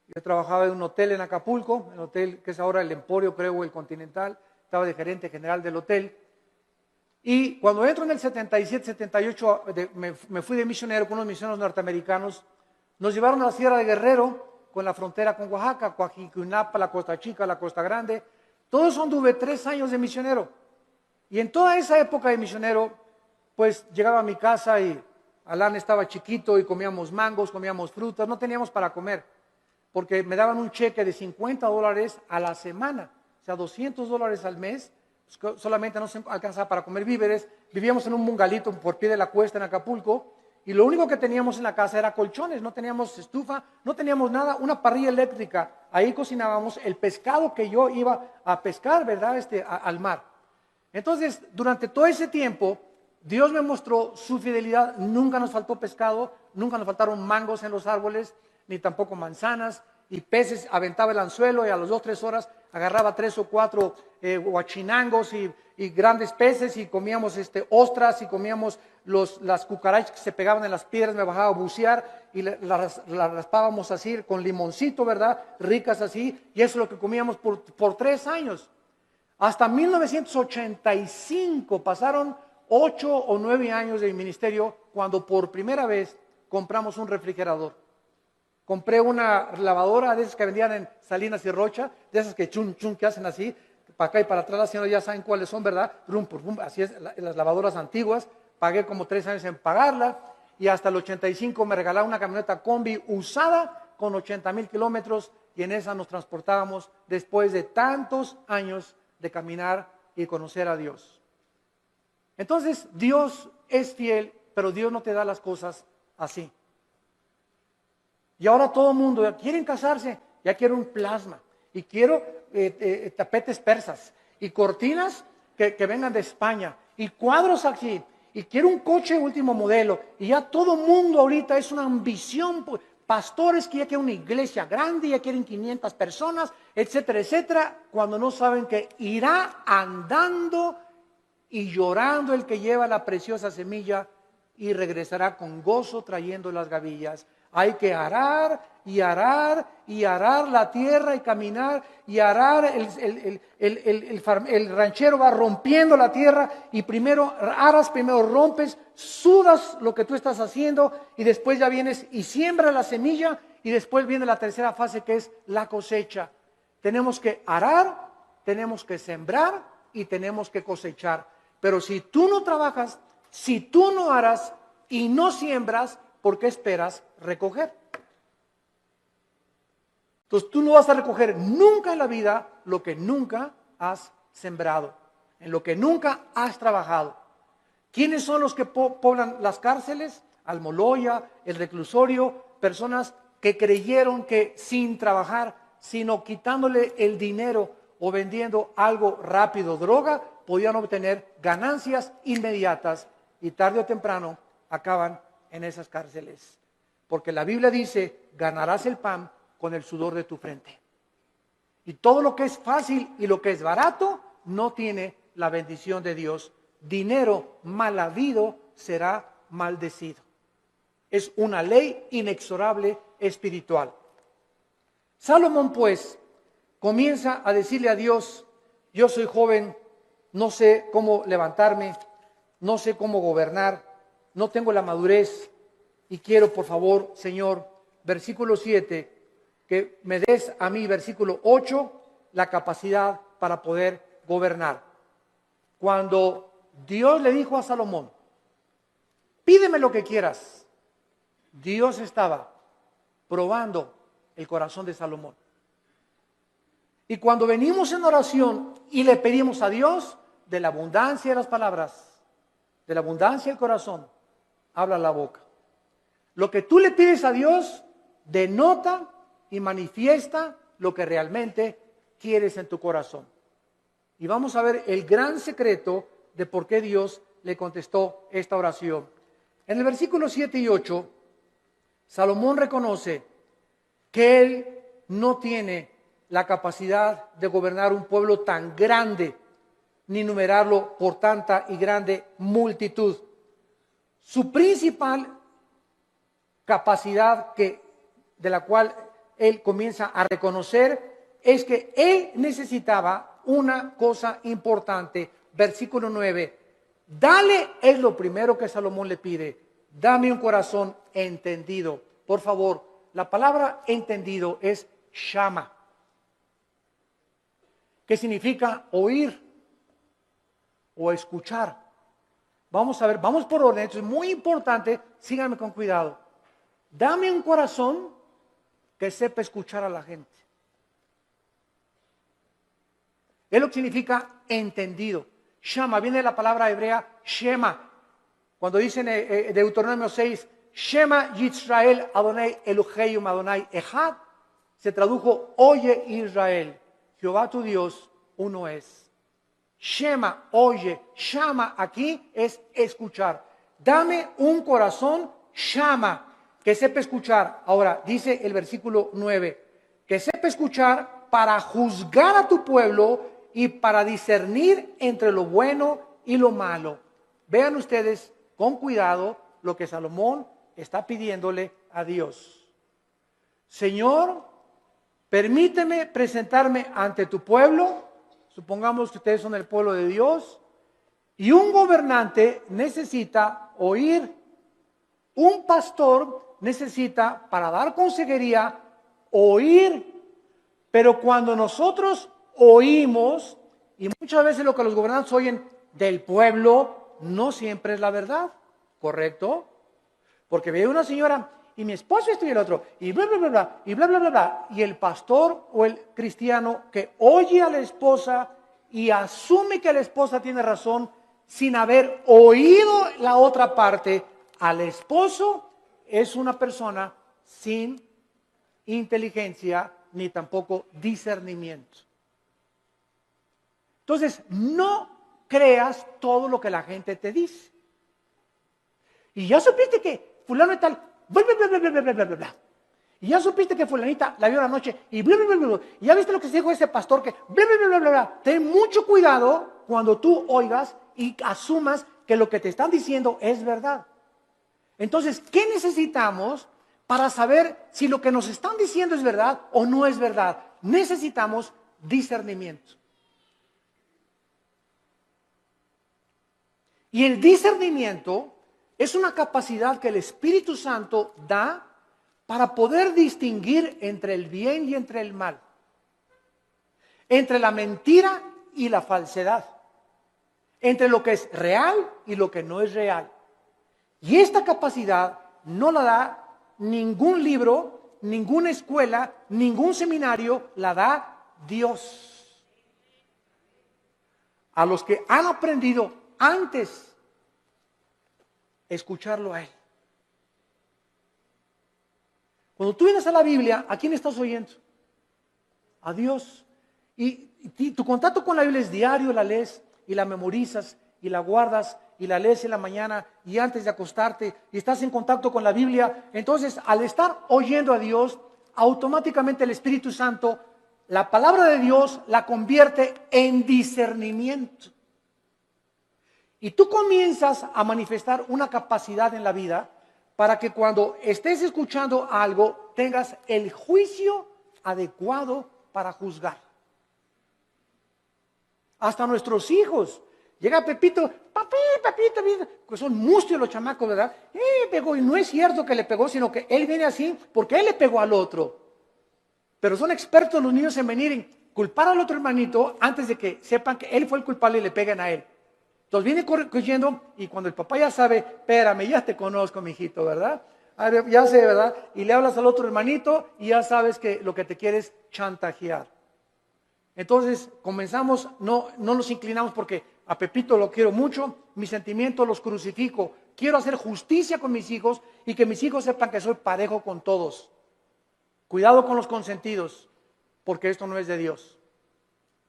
Yo trabajaba en un hotel en Acapulco, el hotel que es ahora el Emporio, creo, el Continental, estaba de gerente general del hotel. Y cuando entro en el 77, 78, me fui de misionero con unos misioneros norteamericanos, nos llevaron a la Sierra de Guerrero, con la frontera con Oaxaca, Coajiculnapa, la Costa Chica, la Costa Grande. Todo eso anduve 3 años de misionero. Y en toda esa época de misionero, pues llegaba a mi casa y Alan estaba chiquito y comíamos mangos, comíamos frutas, no teníamos para comer, porque me daban un cheque de $50 a la semana, o sea, $200 al mes, solamente no se alcanzaba para comer víveres. Vivíamos en un bungalito por pie de la cuesta en Acapulco, y lo único que teníamos en la casa era colchones, no teníamos estufa, no teníamos nada, una parrilla eléctrica. Ahí cocinábamos el pescado que yo iba a pescar, ¿verdad? Al mar. Entonces, durante todo ese tiempo, Dios me mostró su fidelidad. Nunca nos faltó pescado, nunca nos faltaron mangos en los árboles, ni tampoco manzanas, y peces. Aventaba el anzuelo y a las 2 o 3 horas agarraba 3 o 4 huachinangos y grandes peces, y comíamos ostras, y comíamos las cucarachas que se pegaban en las piedras. Me bajaba a bucear y las raspábamos así con limoncito, ¿verdad? Ricas así, y eso es lo que comíamos por 3 años. Hasta 1985 pasaron 8 o 9 años de mi ministerio, cuando por primera vez compramos un refrigerador. Compré una lavadora de esas que vendían en Salinas y Rocha, de esas que chun chun que hacen así, para acá y para atrás. Las señoras ya saben cuáles son, ¿verdad? Así es, las lavadoras antiguas. Pagué como 3 años en pagarla, y hasta el 85 me regalaron una camioneta combi usada con 80,000 kilómetros, y en esa nos transportábamos después de tantos años de caminar y conocer a Dios. Entonces, Dios es fiel, pero Dios no te da las cosas así. Y ahora todo el mundo, ya quieren casarse, ya quiero un plasma, y quiero tapetes persas, y cortinas que vengan de España, y cuadros aquí, y quiero un coche último modelo, y ya todo el mundo ahorita es una ambición, pastores que ya quieren una iglesia grande, ya quieren 500 personas, etcétera, etcétera, cuando no saben que irá andando y llorando el que lleva la preciosa semilla y regresará con gozo trayendo las gavillas. Hay que arar y arar y arar la tierra y caminar y arar. El ranchero va rompiendo la tierra y primero aras, primero rompes, sudas lo que tú estás haciendo y después ya vienes y siembras la semilla y después viene la tercera fase que es la cosecha. Tenemos que arar, tenemos que sembrar y tenemos que cosechar. Pero si tú no trabajas, si tú no aras y no siembras, ¿por qué esperas recoger? Entonces tú no vas a recoger nunca en la vida lo que nunca has sembrado, en lo que nunca has trabajado. ¿Quiénes son los que poblan las cárceles? Almoloya, el reclusorio, personas que creyeron que sin trabajar, sino quitándole el dinero o vendiendo algo rápido, droga, podían obtener ganancias inmediatas y tarde o temprano acaban en esas cárceles. Porque la Biblia dice, ganarás el pan con el sudor de tu frente. Y todo lo que es fácil y lo que es barato no tiene la bendición de Dios. Dinero mal habido será maldecido. Es una ley inexorable espiritual. Salomón pues comienza a decirle a Dios, yo soy joven, no sé cómo levantarme, no sé cómo gobernar, no tengo la madurez y quiero, por favor, Señor, versículo 7, que me des a mí, versículo 8, la capacidad para poder gobernar. Cuando Dios le dijo a Salomón, pídeme lo que quieras, Dios estaba probando el corazón de Salomón. Y cuando venimos en oración y le pedimos a Dios, de la abundancia de las palabras, de la abundancia del corazón, habla la boca. Lo que tú le pides a Dios denota y manifiesta lo que realmente quieres en tu corazón. Y vamos a ver el gran secreto de por qué Dios le contestó esta oración. En el versículo 7 y 8, Salomón reconoce que él no tiene la capacidad de gobernar un pueblo tan grande, ni numerarlo por tanta y grande multitud. Su principal capacidad de la cual él comienza a reconocer es que él necesitaba una cosa importante. Versículo 9, dale, es lo primero que Salomón le pide, dame un corazón entendido. Por favor, la palabra entendido es shama, que significa oír o escuchar. Vamos a ver, vamos por orden, esto es muy importante, síganme con cuidado. Dame un corazón que sepa escuchar a la gente. Es lo que significa entendido. Shama, viene de la palabra hebrea Shema. Cuando dicen Deuteronomio 6, Shema Yisrael Adonai Elohim Adonai Echad, se tradujo, oye Israel, Jehová tu Dios, uno es. Shema, oye, Shama aquí es escuchar. Dame un corazón Shama, que sepa escuchar. Ahora, dice el versículo 9, que sepa escuchar para juzgar a tu pueblo y para discernir entre lo bueno y lo malo. Vean ustedes con cuidado lo que Salomón está pidiéndole a Dios. Señor, permíteme presentarme ante tu pueblo, supongamos que ustedes son el pueblo de Dios, y un gobernante necesita oír, un pastor necesita, para dar consejería, oír, pero cuando nosotros oímos, y muchas veces lo que los gobernantes oyen del pueblo, no siempre es la verdad, ¿correcto? Porque ve una señora y mi esposo esto y el otro, y bla, bla, bla, bla, y bla, bla, bla, bla. Y el pastor o el cristiano que oye a la esposa y asume que la esposa tiene razón sin haber oído la otra parte, al esposo es una persona sin inteligencia ni tampoco discernimiento. Entonces, no creas todo lo que la gente te dice. Y ya supiste que fulano y tal, bla, bla, bla, bla, bla, bla, bla, bla, bla. Y ya supiste que fulanita la vio la noche y bla, bla, bla, bla, bla. Y ya viste lo que se dijo ese pastor que bla, bla, bla, bla, bla, bla. Ten mucho cuidado cuando tú oigas y asumas que lo que te están diciendo es verdad. Entonces, ¿qué necesitamos para saber si lo que nos están diciendo es verdad o no es verdad? Necesitamos discernimiento. Y el discernimiento es una capacidad que el Espíritu Santo da para poder distinguir entre el bien y entre el mal, entre la mentira y la falsedad, entre lo que es real y lo que no es real. Y esta capacidad no la da ningún libro, ninguna escuela, ningún seminario, la da Dios. A los que han aprendido antes escucharlo a Él. Cuando tú vienes a la Biblia, ¿a quién estás oyendo? A Dios. Y tu contacto con la Biblia es diario, la lees y la memorizas y la guardas y la lees en la mañana y antes de acostarte y estás en contacto con la Biblia. Entonces, al estar oyendo a Dios, automáticamente el Espíritu Santo, la palabra de Dios la convierte en discernimiento. Y tú comienzas a manifestar una capacidad en la vida para que cuando estés escuchando algo tengas el juicio adecuado para juzgar. Hasta nuestros hijos. Llega Pepito, papi, papito, pues son mustios los chamacos, ¿verdad? Pegó, y no es cierto que le pegó, sino que él viene así porque él le pegó al otro. Pero son expertos los niños en venir en culpar al otro hermanito antes de que sepan que él fue el culpable y le peguen a él. Entonces viene corriendo y cuando el papá ya sabe, espérame, ya te conozco, mijito, ¿verdad? Ya sé, ¿verdad? Y le hablas al otro hermanito y ya sabes que lo que te quiere es chantajear. Entonces comenzamos, no nos inclinamos porque a Pepito lo quiero mucho, mis sentimientos los crucifico. Quiero hacer justicia con mis hijos y que mis hijos sepan que soy parejo con todos. Cuidado con los consentidos, porque esto no es de Dios.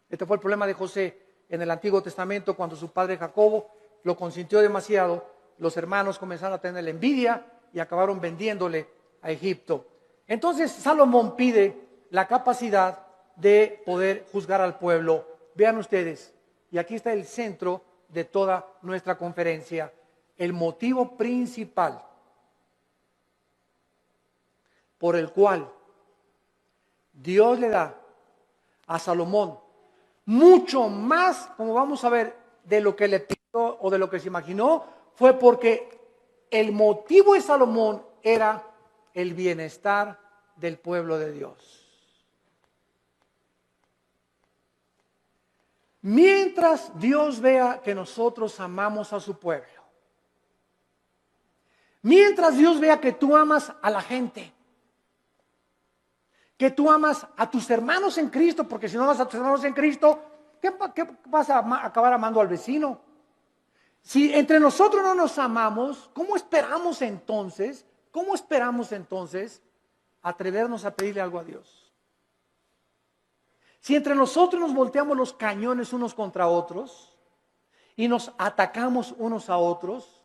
Este fue el problema de José en el Antiguo Testamento cuando su padre Jacobo lo consintió demasiado. Los hermanos comenzaron a tener envidia y acabaron vendiéndole a Egipto. Entonces Salomón pide la capacidad de poder juzgar al pueblo. Vean ustedes, y aquí está el centro de toda nuestra conferencia, el motivo principal por el cual Dios le da a Salomón mucho más, como vamos a ver, de lo que le pidió o de lo que se imaginó, fue porque el motivo de Salomón era el bienestar del pueblo de Dios. Mientras Dios vea que nosotros amamos a su pueblo, mientras Dios vea que tú amas a la gente, que tú amas a tus hermanos en Cristo, porque si no amas a tus hermanos en Cristo, ¿qué vas a acabar amando al vecino? Si entre nosotros no nos amamos, ¿cómo esperamos entonces atrevernos a pedirle algo a Dios? Si entre nosotros nos volteamos los cañones unos contra otros y nos atacamos unos a otros,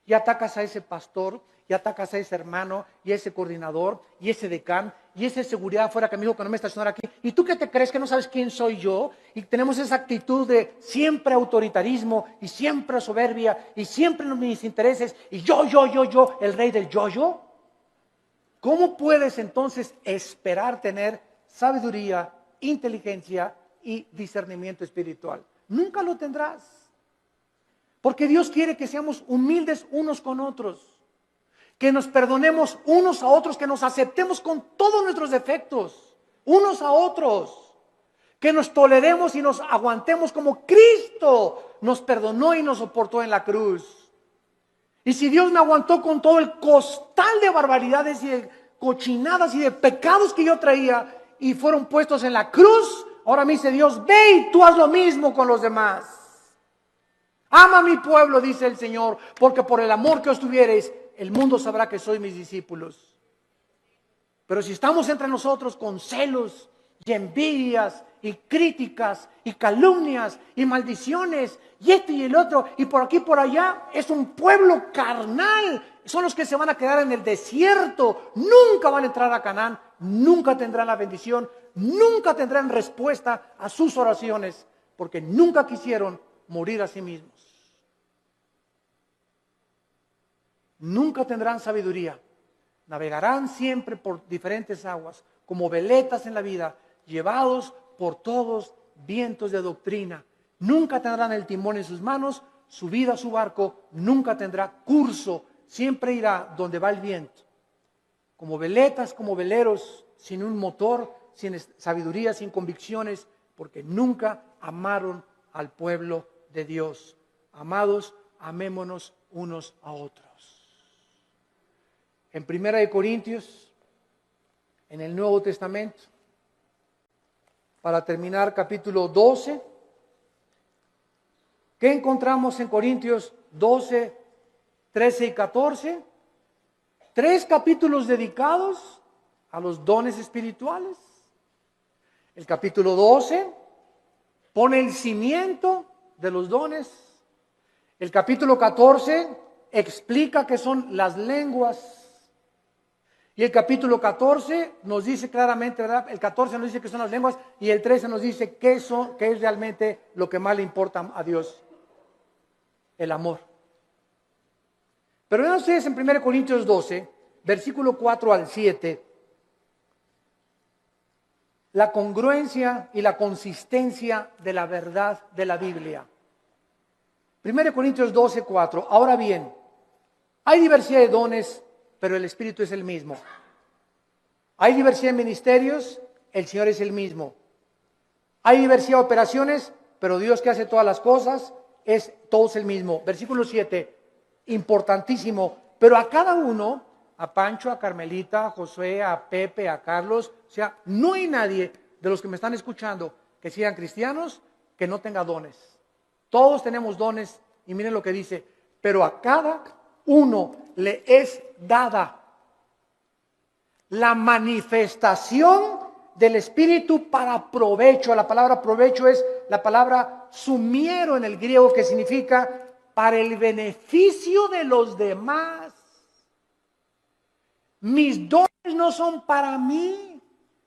y atacas a ese pastor, y atacas a ese hermano, y a ese coordinador, y ese decán, y ese seguridad afuera que me dijo que no me estacionara aquí, ¿y tú qué te crees que no sabes quién soy yo? Y tenemos esa actitud de siempre autoritarismo, y siempre soberbia, y siempre mis intereses, y yo, el rey del yo. ¿Cómo puedes entonces esperar tener sabiduría, inteligencia y discernimiento espiritual? Nunca lo tendrás. Porque Dios quiere que seamos humildes unos con otros, que nos perdonemos unos a otros, que nos aceptemos con todos nuestros defectos, unos a otros, que nos toleremos y nos aguantemos como Cristo nos perdonó y nos soportó en la cruz. Y si Dios me aguantó con todo el costal de barbaridades y de cochinadas y de pecados que yo traía y fueron puestos en la cruz, ahora me dice Dios, ve y tú haz lo mismo con los demás. Ama a mi pueblo, dice el Señor, porque por el amor que os tuviereis, el mundo sabrá que sois mis discípulos. Pero si estamos entre nosotros con celos y envidias y críticas y calumnias y maldiciones y esto y el otro y por aquí y por allá, es un pueblo carnal. Son los que se van a quedar en el desierto. Nunca van a entrar a Canaán. Nunca tendrán la bendición. Nunca tendrán respuesta a sus oraciones porque nunca quisieron morir a sí mismos. Nunca tendrán sabiduría. Navegarán siempre por diferentes aguas, como veletas en la vida, llevados por todos vientos de doctrina. Nunca tendrán el timón en sus manos, su vida, su barco, nunca tendrá curso, siempre irá donde va el viento. Como veletas, como veleros, sin un motor, sin sabiduría, sin convicciones, porque nunca amaron al pueblo de Dios. Amados, amémonos unos a otros. En 1 Corintios, en el Nuevo Testamento, para terminar, capítulo 12. ¿Qué encontramos en Corintios 12, 13 y 14? 3 capítulos dedicados a los dones espirituales. El capítulo 12 pone el cimiento de los dones. El capítulo 14 explica qué son las lenguas. Y el capítulo 14 nos dice claramente, ¿verdad? El 14 nos dice que son las lenguas y el 13 nos dice qué es realmente lo que más le importa a Dios. El amor. Pero vean ustedes en 1 Corintios 12, versículo 4 al 7, la congruencia y la consistencia de la verdad de la Biblia. 1 Corintios 12, 4. Ahora bien, hay diversidad de dones, pero el Espíritu es el mismo. Hay diversidad de ministerios, el Señor es el mismo. Hay diversidad de operaciones, pero Dios que hace todas las cosas, es todos el mismo. Versículo 7, importantísimo. Pero a cada uno, a Pancho, a Carmelita, a Josué, a Pepe, a Carlos, o sea, no hay nadie de los que me están escuchando que sean cristianos que no tenga dones. Todos tenemos dones y miren lo que dice, pero a cada uno le es dada la manifestación del Espíritu para provecho. La palabra provecho es la palabra sumiero en el griego, que significa para el beneficio de los demás. Mis dones no son para mí,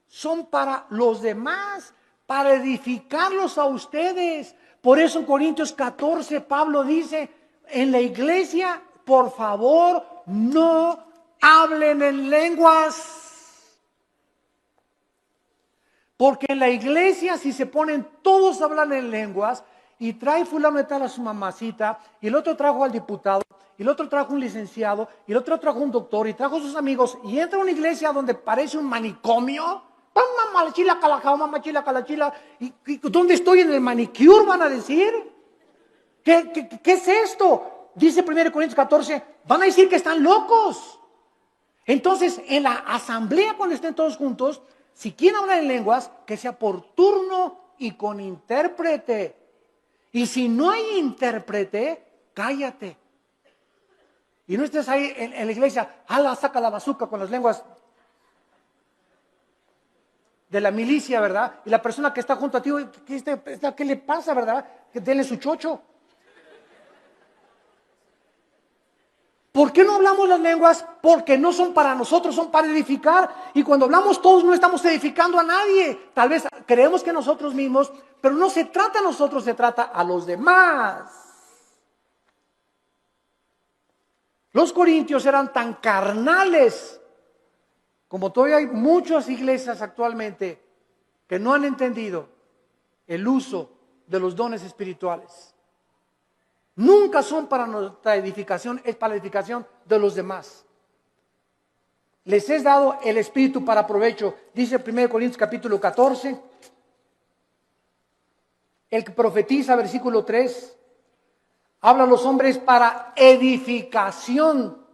son para los demás, para edificarlos a ustedes. Por eso en Corintios 14 Pablo dice, en la iglesia, por favor, no hablen en lenguas. Porque en la iglesia, si se ponen todos a hablar en lenguas, y trae fulano de tal a su mamacita, y el otro trajo al diputado, y el otro trajo un licenciado, y el otro trajo un doctor, y trajo a sus amigos, y entra a una iglesia donde parece un manicomio, mamá chila calajao, mamá chila calachila, y ¿dónde estoy en el manicure? Van a decir, ¿qué es esto? Dice 1 Corintios 14, van a decir que están locos. Entonces, en la asamblea, cuando estén todos juntos, si quieren hablar en lenguas, que sea por turno y con intérprete. Y si no hay intérprete, cállate. Y no estés ahí en la iglesia, saca la bazuca con las lenguas de la milicia, ¿verdad? Y la persona que está junto a ti, ¿qué le pasa, verdad? Que denle su chocho. ¿Por qué no hablamos las lenguas? Porque no son para nosotros, son para edificar. Y cuando hablamos todos no estamos edificando a nadie. Tal vez creemos que nosotros mismos, pero no se trata a nosotros, se trata a los demás. Los corintios eran tan carnales, como todavía hay muchas iglesias actualmente que no han entendido el uso de los dones espirituales. Nunca son para nuestra edificación, es para la edificación de los demás. Les es dado el Espíritu para provecho. Dice 1 Corintios capítulo 14. El que profetiza, versículo 3. Habla a los hombres para edificación.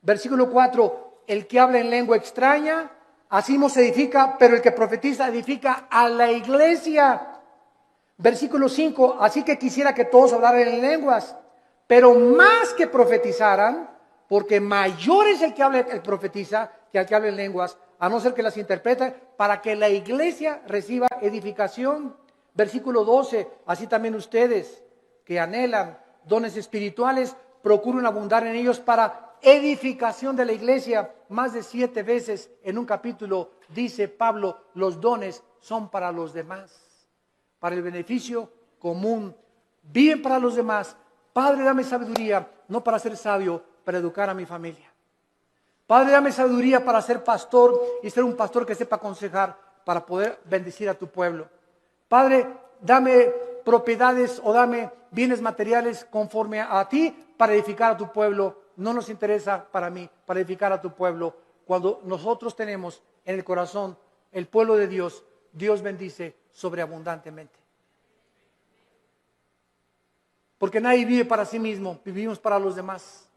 Versículo 4, el que habla en lengua extraña, así no se edifica, pero el que profetiza edifica a la iglesia. Versículo 5, así que quisiera que todos hablaran en lenguas, pero más que profetizaran, porque mayor es el que habla, el profetiza, que el que habla en lenguas, a no ser que las interprete, para que la iglesia reciba edificación. Versículo 12, así también ustedes que anhelan dones espirituales, procuren abundar en ellos para edificación de la iglesia. Más de 7 veces en un capítulo dice Pablo, los dones son para los demás, para el beneficio común. Viven para los demás. Padre, dame sabiduría, no para ser sabio, para educar a mi familia. Padre, dame sabiduría para ser pastor y ser un pastor que sepa aconsejar para poder bendecir a tu pueblo. Padre, dame propiedades o dame bienes materiales conforme a ti para edificar a tu pueblo. No nos interesa para mí, para edificar a tu pueblo. Cuando nosotros tenemos en el corazón el pueblo de Dios, Dios bendice sobreabundantemente. Porque nadie vive para sí mismo, vivimos para los demás.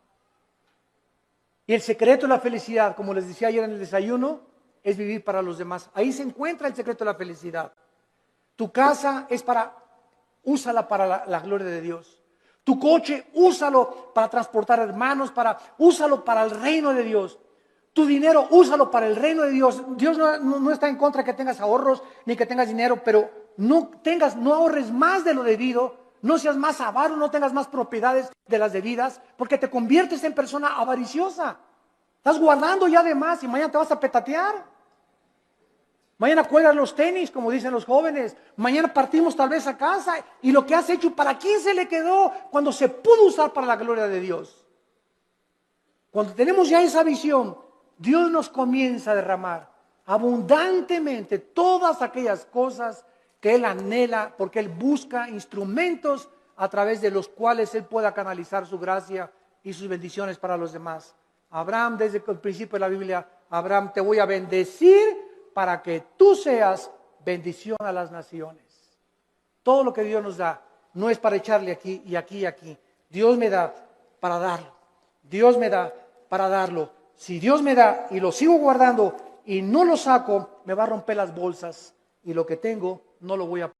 Y el secreto de la felicidad, como les decía ayer en el desayuno, es vivir para los demás. Ahí se encuentra el secreto de la felicidad. Tu casa es úsala para la gloria de Dios. Tu coche, úsalo para transportar hermanos, úsalo para el reino de Dios. Tu dinero, úsalo para el reino de Dios. Dios no está en contra de que tengas ahorros ni que tengas dinero, pero no ahorres más de lo debido. No seas más avaro, no tengas más propiedades de las debidas, porque te conviertes en persona avariciosa. Estás guardando ya de más y mañana te vas a petatear. Mañana cuelgas los tenis, como dicen los jóvenes. Mañana partimos tal vez a casa y lo que has hecho, ¿para quién se le quedó cuando se pudo usar para la gloria de Dios? Cuando tenemos ya esa visión, Dios nos comienza a derramar abundantemente todas aquellas cosas que Él anhela, porque Él busca instrumentos a través de los cuales Él pueda canalizar su gracia y sus bendiciones para los demás. Abraham, desde el principio de la Biblia, Abraham, te voy a bendecir para que tú seas bendición a las naciones. Todo lo que Dios nos da no es para echarle aquí y aquí y aquí. Dios me da para darlo. Dios me da para darlo. Si Dios me da y lo sigo guardando y no lo saco, me va a romper las bolsas y lo que tengo no lo voy a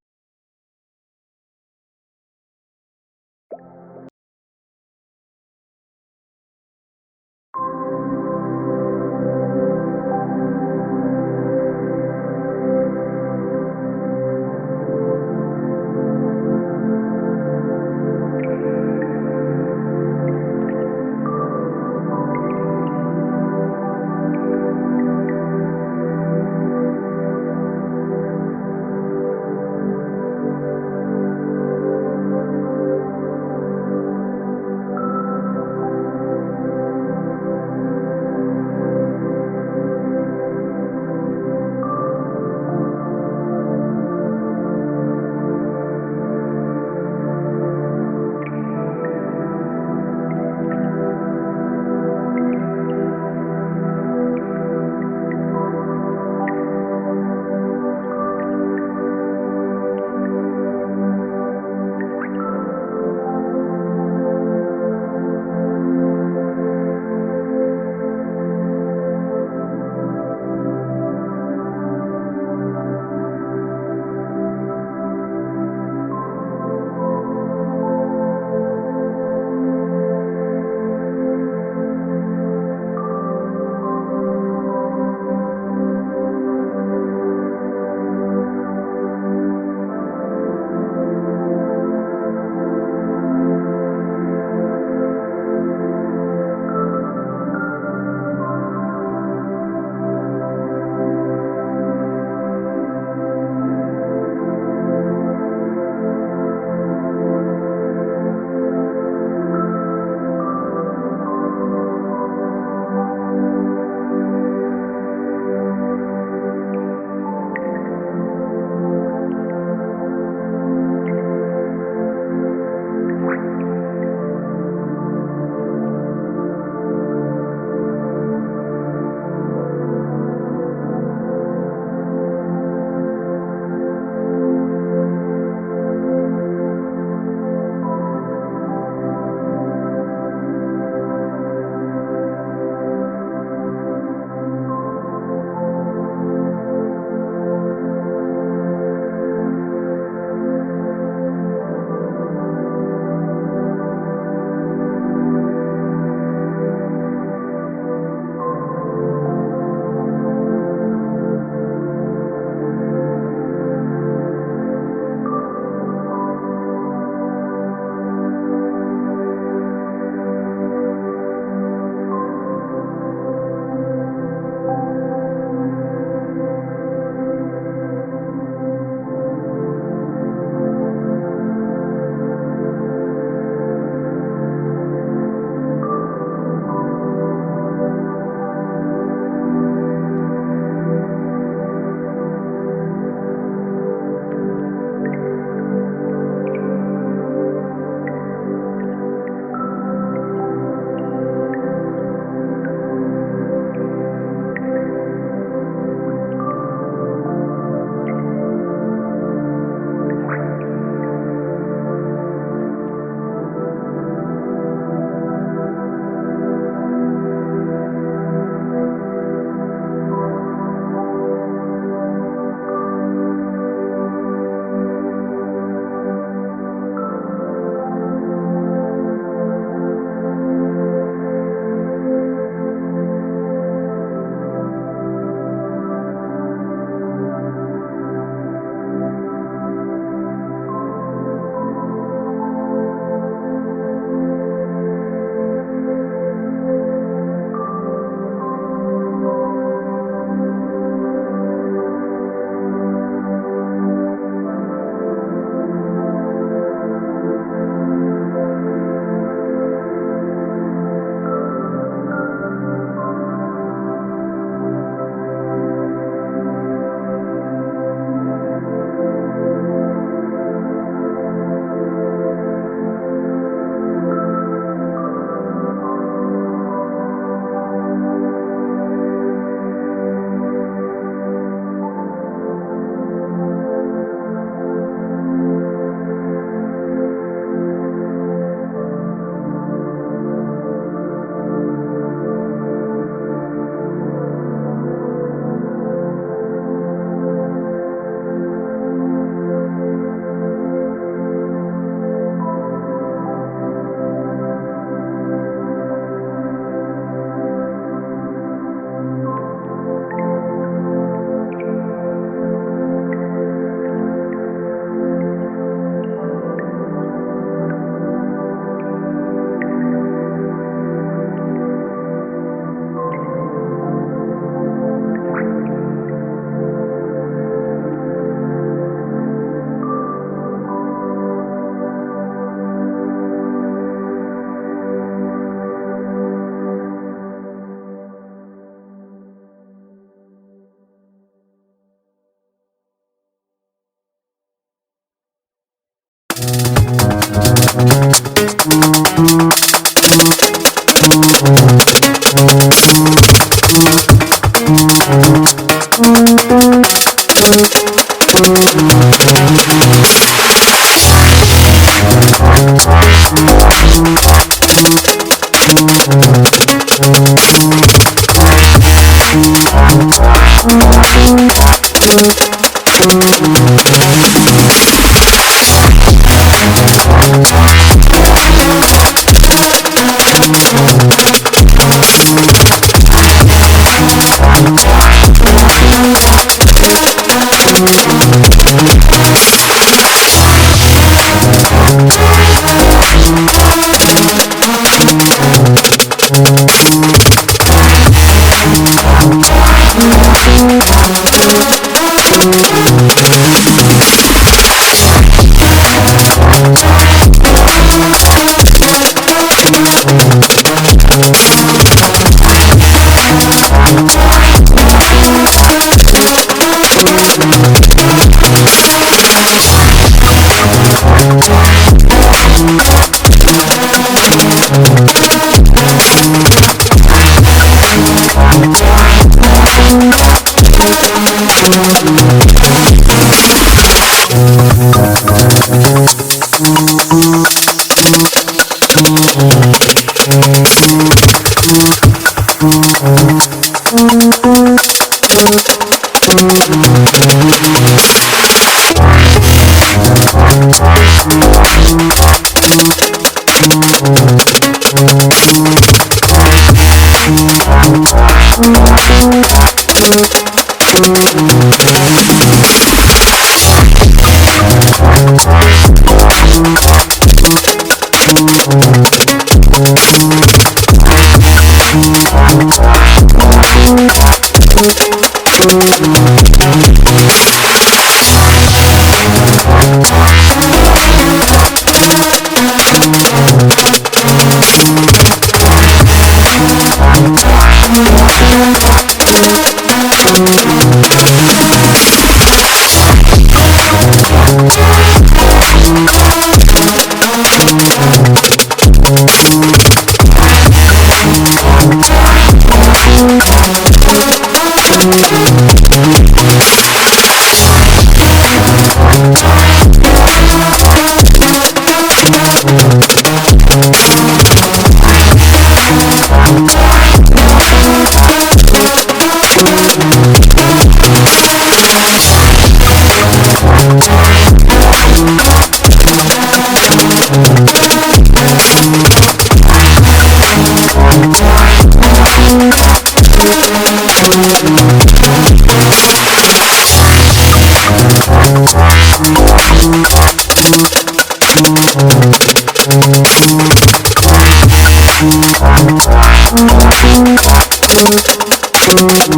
Thank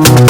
you.